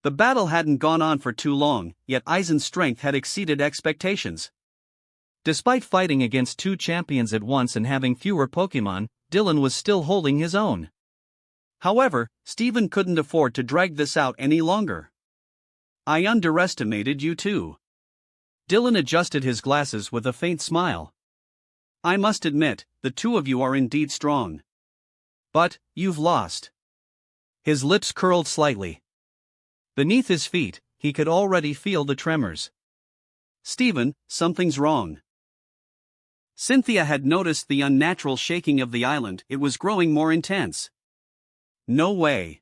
The battle hadn't gone on for too long, yet Aizen's strength had exceeded expectations. Despite fighting against two champions at once and having fewer Pokémon, Dylan was still holding his own. However, Steven couldn't afford to drag this out any longer. I underestimated you too. Dylan adjusted his glasses with a faint smile. I must admit, the two of you are indeed strong. But, you've lost. His lips curled slightly. Beneath his feet, he could already feel the tremors. Steven, something's wrong. Cynthia had noticed the unnatural shaking of the island. It was growing more intense. No way.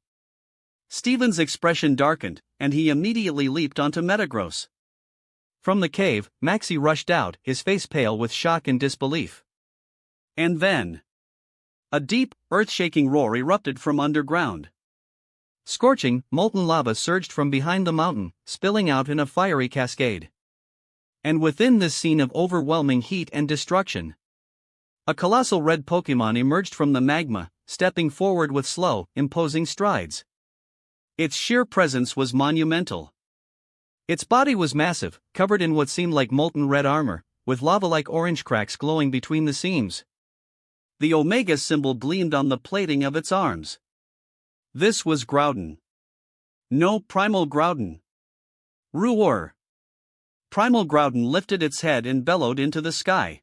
Steven's expression darkened, and he immediately leaped onto Metagross. From the cave, Maxie rushed out, his face pale with shock and disbelief. And then a deep, earth-shaking roar erupted from underground. Scorching, molten lava surged from behind the mountain, spilling out in a fiery cascade. And within this scene of overwhelming heat and destruction, a colossal red Pokémon emerged from the magma, stepping forward with slow, imposing strides. Its sheer presence was monumental. Its body was massive, covered in what seemed like molten red armor, with lava-like orange cracks glowing between the seams. The Omega symbol gleamed on the plating of its arms. This was Groudon. No, Primal Groudon. Roar! Primal Groudon lifted its head and bellowed into the sky.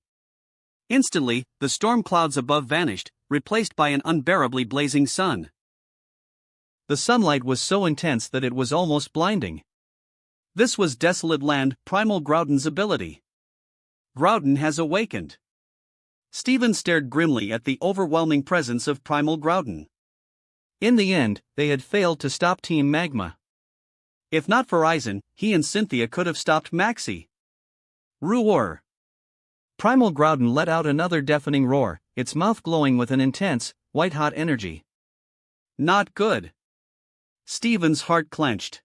Instantly, the storm clouds above vanished, replaced by an unbearably blazing sun. The sunlight was so intense that it was almost blinding. This was Desolate Land, Primal Groudon's ability. Groudon has awakened. Steven stared grimly at the overwhelming presence of Primal Groudon. In the end, they had failed to stop Team Magma. If not for Aizen, he and Cynthia could have stopped Maxie. Roar! Primal Groudon let out another deafening roar, its mouth glowing with an intense, white-hot energy. Not good. Steven's heart clenched.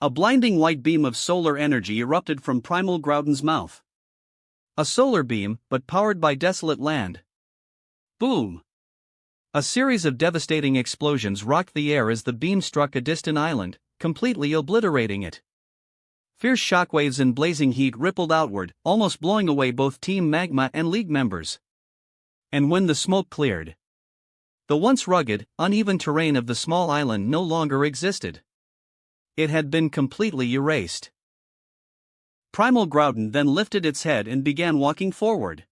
A blinding white beam of solar energy erupted from Primal Groudon's mouth. A solar beam, but powered by Desolate Land. Boom! A series of devastating explosions rocked the air as the beam struck a distant island, completely obliterating it. Fierce shockwaves and blazing heat rippled outward, almost blowing away both Team Magma and League members. And when the smoke cleared, the once rugged, uneven terrain of the small island no longer existed. It had been completely erased. Primal Groudon then lifted its head and began walking forward.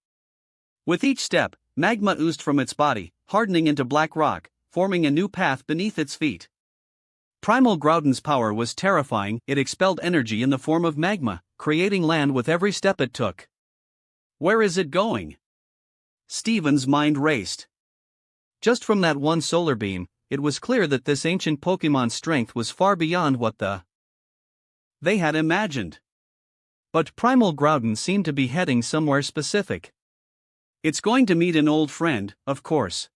With each step, magma oozed from its body, hardening into black rock, forming a new path beneath its feet. Primal Groudon's power was terrifying. It expelled energy in the form of magma, creating land with every step it took. Where is it going? Steven's mind raced. Just from that one solar beam, it was clear that this ancient Pokémon's strength was far beyond what they had imagined. But Primal Groudon seemed to be heading somewhere specific. It's going to meet an old friend, of course.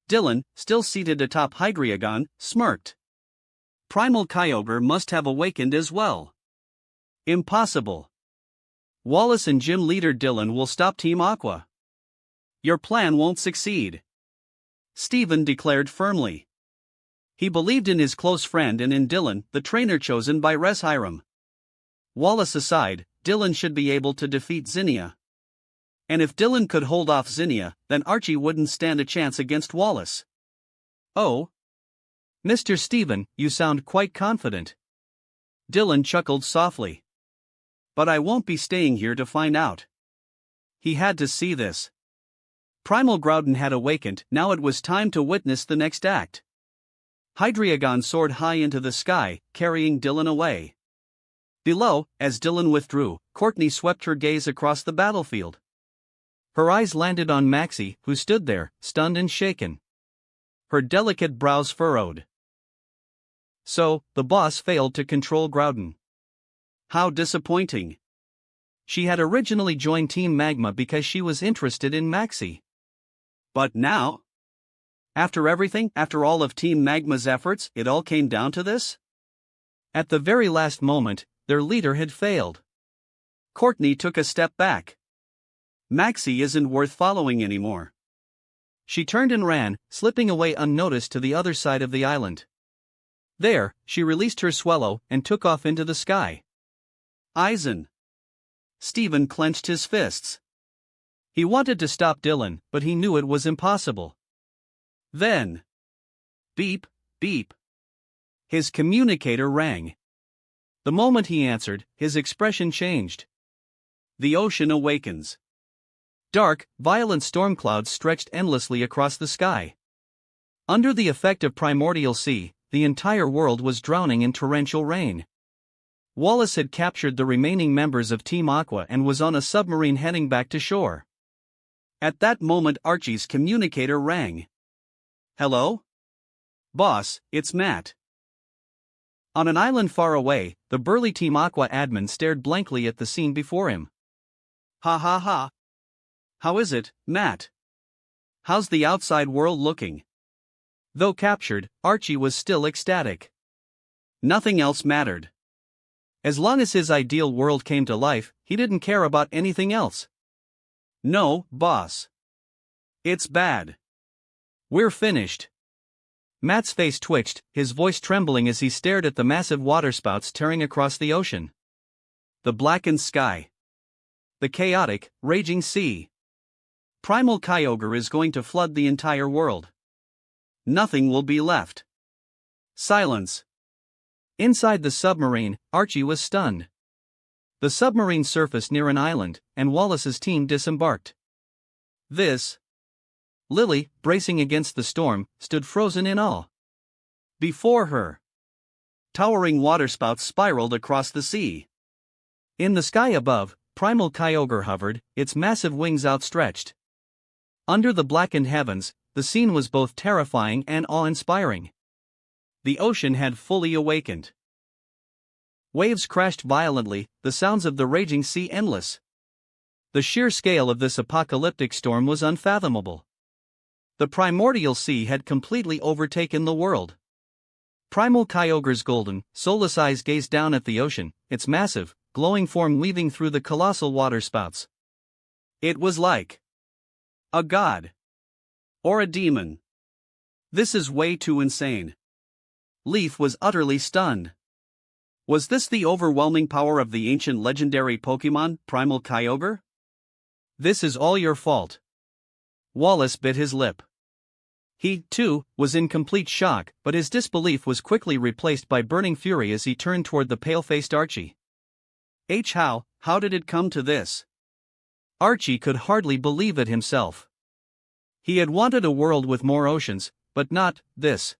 Dylan, still seated atop Hydreigon, smirked. Primal Kyogre must have awakened as well. Impossible. Wallace and gym leader Dylan will stop Team Aqua. Your plan won't succeed. Steven declared firmly. He believed in his close friend and in Dylan, the trainer chosen by Reshiram. Wallace aside, Dylan should be able to defeat Zinnia. And if Dylan could hold off Zinnia, then Archie wouldn't stand a chance against Wallace. Oh? Mr. Steven, you sound quite confident. Dylan chuckled softly. But I won't be staying here to find out. He had to see this. Primal Groudon had awakened, now it was time to witness the next act. Hydreigon soared high into the sky, carrying Dylan away. Below, as Dylan withdrew, Courtney swept her gaze across the battlefield. Her eyes landed on Maxie, who stood there, stunned and shaken. Her delicate brows furrowed. So, the boss failed to control Groudon. How disappointing. She had originally joined Team Magma because she was interested in Maxie. But now? After everything, after all of Team Magma's efforts, it all came down to this? At the very last moment, their leader had failed. Courtney took a step back. Maxie isn't worth following anymore. She turned and ran, slipping away unnoticed to the other side of the island. There, she released her swallow and took off into the sky. Eisen. Steven clenched his fists. He wanted to stop Dylan, but he knew it was impossible. Then. Beep, beep. His communicator rang. The moment he answered, his expression changed. The ocean awakens. Dark, violent storm clouds stretched endlessly across the sky. Under the effect of primordial sea, the entire world was drowning in torrential rain. Wallace had captured the remaining members of Team Aqua and was on a submarine heading back to shore. At that moment Archie's communicator rang. Hello? Boss, it's Matt. On an island far away, the burly Team Aqua admin stared blankly at the scene before him. Ha ha ha. How is it, Matt? How's the outside world looking? Though captured, Archie was still ecstatic. Nothing else mattered. As long as his ideal world came to life, he didn't care about anything else. No, boss. It's bad. We're finished. Matt's face twitched, his voice trembling as he stared at the massive waterspouts tearing across the ocean. The blackened sky. The chaotic, raging sea. Primal Kyogre is going to flood the entire world. Nothing will be left. Silence. Inside the submarine, Archie was stunned. The submarine surfaced near an island, and Wallace's team disembarked. Lily, bracing against the storm, stood frozen in awe. Before her, towering waterspouts spiraled across the sea. In the sky above, Primal Kyogre hovered, its massive wings outstretched. Under the blackened heavens, the scene was both terrifying and awe-inspiring. The ocean had fully awakened. Waves crashed violently, the sounds of the raging sea endless. The sheer scale of this apocalyptic storm was unfathomable. The primordial sea had completely overtaken the world. Primal Kyogre's golden, soulless eyes gazed down at the ocean, its massive, glowing form weaving through the colossal waterspouts. It was like a god. Or a demon. This is way too insane. Leaf was utterly stunned. Was this the overwhelming power of the ancient legendary Pokémon, Primal Kyogre? This is all your fault. Wallace bit his lip. He, too, was in complete shock, but his disbelief was quickly replaced by burning fury as he turned toward the pale-faced Archie. How did it come to this? Archie could hardly believe it himself. He had wanted a world with more oceans, but not this.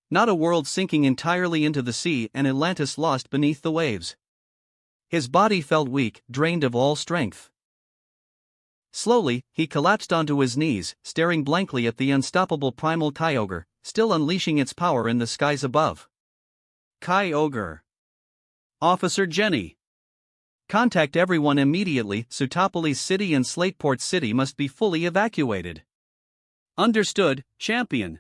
Not a world sinking entirely into the sea and Atlantis lost beneath the waves. His body felt weak, drained of all strength. Slowly, he collapsed onto his knees, staring blankly at the unstoppable Primal Kyogre, still unleashing its power in the skies above. Kyogre. Officer Jenny. Contact everyone immediately, Sutopolis City and Slateport City must be fully evacuated. Understood, Champion.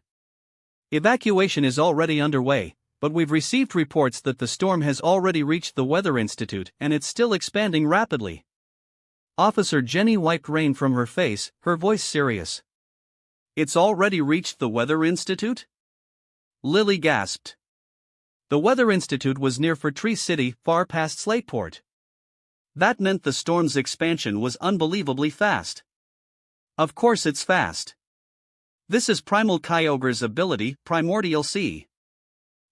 Evacuation is already underway, but we've received reports that the storm has already reached the Weather Institute and it's still expanding rapidly. Officer Jenny wiped rain from her face, her voice serious. It's already reached the Weather Institute? Lily gasped. The Weather Institute was near Fortress City, far past Slateport. That meant the storm's expansion was unbelievably fast. Of course it's fast. This is Primal Kyogre's ability, Primordial Sea.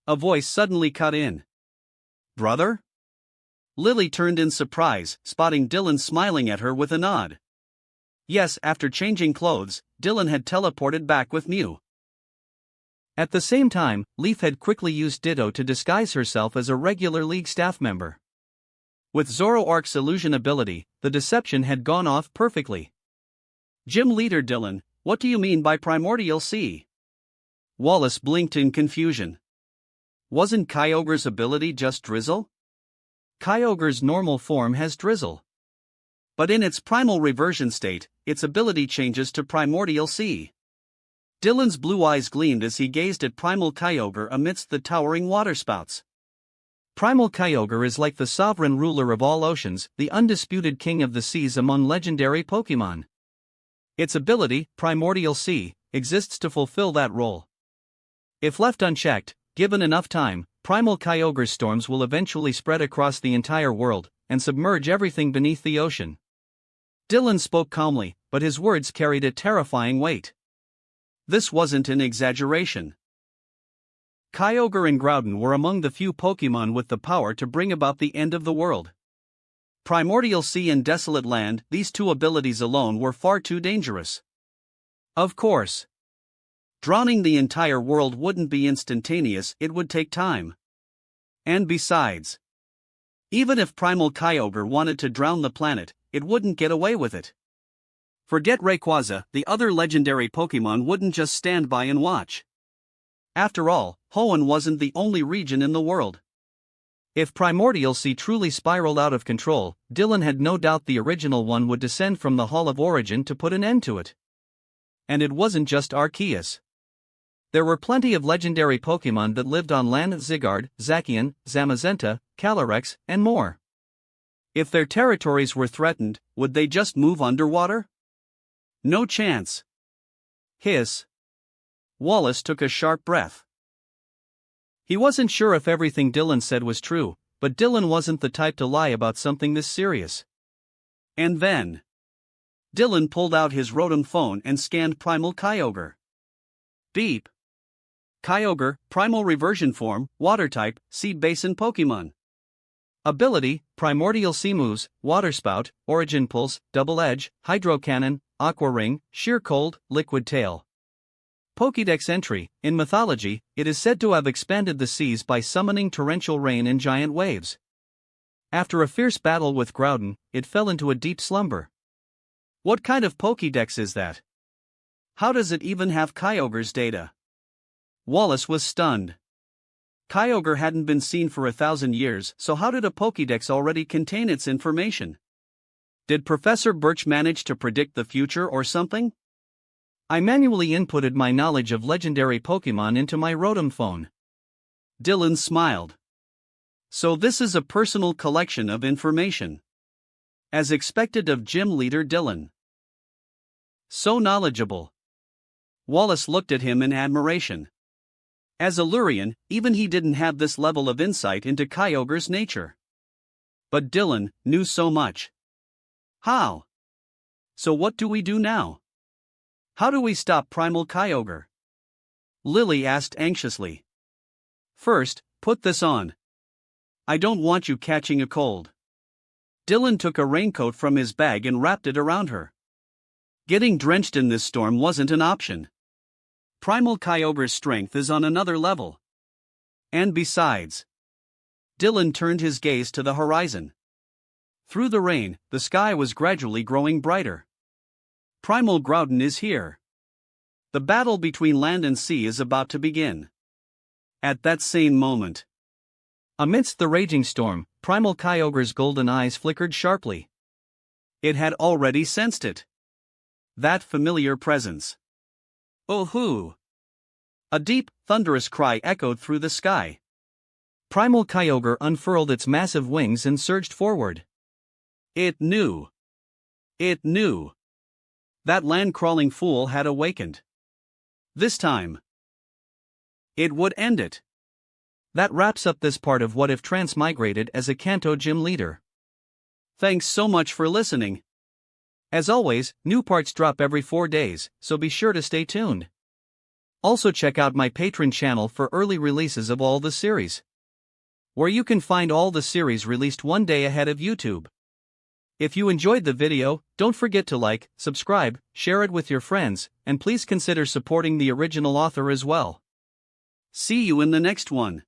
A voice suddenly cut in. Brother? Lily turned in surprise, spotting Dylan smiling at her with a nod. Yes, after changing clothes, Dylan had teleported back with Mew. At the same time, Leaf had quickly used Ditto to disguise herself as a regular League staff member. With Zoroark's illusion ability, the deception had gone off perfectly. Gym leader Dylan, what do you mean by Primordial Sea? Wallace blinked in confusion. Wasn't Kyogre's ability just Drizzle? Kyogre's normal form has Drizzle. But in its primal reversion state, its ability changes to Primordial Sea. Dylan's blue eyes gleamed as he gazed at Primal Kyogre amidst the towering waterspouts. Primal Kyogre is like the sovereign ruler of all oceans, the undisputed king of the seas among legendary Pokémon. Its ability, Primordial Sea, exists to fulfill that role. If left unchecked, given enough time, Primal Kyogre's storms will eventually spread across the entire world and submerge everything beneath the ocean. Dylan spoke calmly, but his words carried a terrifying weight. This wasn't an exaggeration. Kyogre and Groudon were among the few Pokémon with the power to bring about the end of the world. Primordial Sea and Desolate Land, these two abilities alone were far too dangerous. Of course, drowning the entire world wouldn't be instantaneous, it would take time. And besides, even if Primal Kyogre wanted to drown the planet, it wouldn't get away with it. Forget Rayquaza, the other legendary Pokémon wouldn't just stand by and watch. After all, Hoenn wasn't the only region in the world. If Primordial Sea truly spiraled out of control, Dylan had no doubt the original one would descend from the Hall of Origin to put an end to it. And it wasn't just Arceus. There were plenty of legendary Pokémon that lived on land: Zygarde, Zacian, Zamazenta, Calyrex, and more. If their territories were threatened, would they just move underwater? No chance. Hiss. Wallace took a sharp breath. He wasn't sure if everything Dylan said was true, but Dylan wasn't the type to lie about something this serious. And then Dylan pulled out his Rotom phone and scanned Primal Kyogre. Beep. Kyogre, Primal Reversion Form, Water Type, Sea Basin Pokémon. Ability, Primordial Sea moves, Water Spout, Origin Pulse, Double Edge, Hydro Cannon, Aqua Ring, Sheer Cold, Liquid Tail. Pokédex entry: in mythology, it is said to have expanded the seas by summoning torrential rain and giant waves. After a fierce battle with Groudon, it fell into a deep slumber. What kind of Pokédex is that? How does it even have Kyogre's data? Wallace was stunned. Kyogre hadn't been seen for 1,000 years, so how did a Pokédex already contain its information? Did Professor Birch manage to predict the future or something? I manually inputted my knowledge of legendary Pokémon into my Rotom phone. Dylan smiled. So this is a personal collection of information. As expected of gym leader Dylan. So knowledgeable. Wallace looked at him in admiration. As a Lurian, even he didn't have this level of insight into Kyogre's nature. But Dylan knew so much. How? So what do we do now? How do we stop Primal Kyogre? Lily asked anxiously. First, put this on. I don't want you catching a cold. Dylan took a raincoat from his bag and wrapped it around her. Getting drenched in this storm wasn't an option. Primal Kyogre's strength is on another level. And besides, Dylan turned his gaze to the horizon. Through the rain, the sky was gradually growing brighter. Primal Groudon is here. The battle between land and sea is about to begin. At that same moment, amidst the raging storm, Primal Kyogre's golden eyes flickered sharply. It had already sensed it. That familiar presence. Oh hoo! A deep, thunderous cry echoed through the sky. Primal Kyogre unfurled its massive wings and surged forward. It knew. It knew. That land-crawling fool had awakened. This time, it would end it. That wraps up this part of What If Transmigrated as a Kanto gym leader. Thanks so much for listening. As always, new parts drop every 4 days, so be sure to stay tuned. Also check out my Patreon channel for early releases of all the series, where you can find all the series released one day ahead of YouTube. If you enjoyed the video, Don't forget to like, subscribe, share it with your friends, and please consider supporting the original author as well. See you in the next one.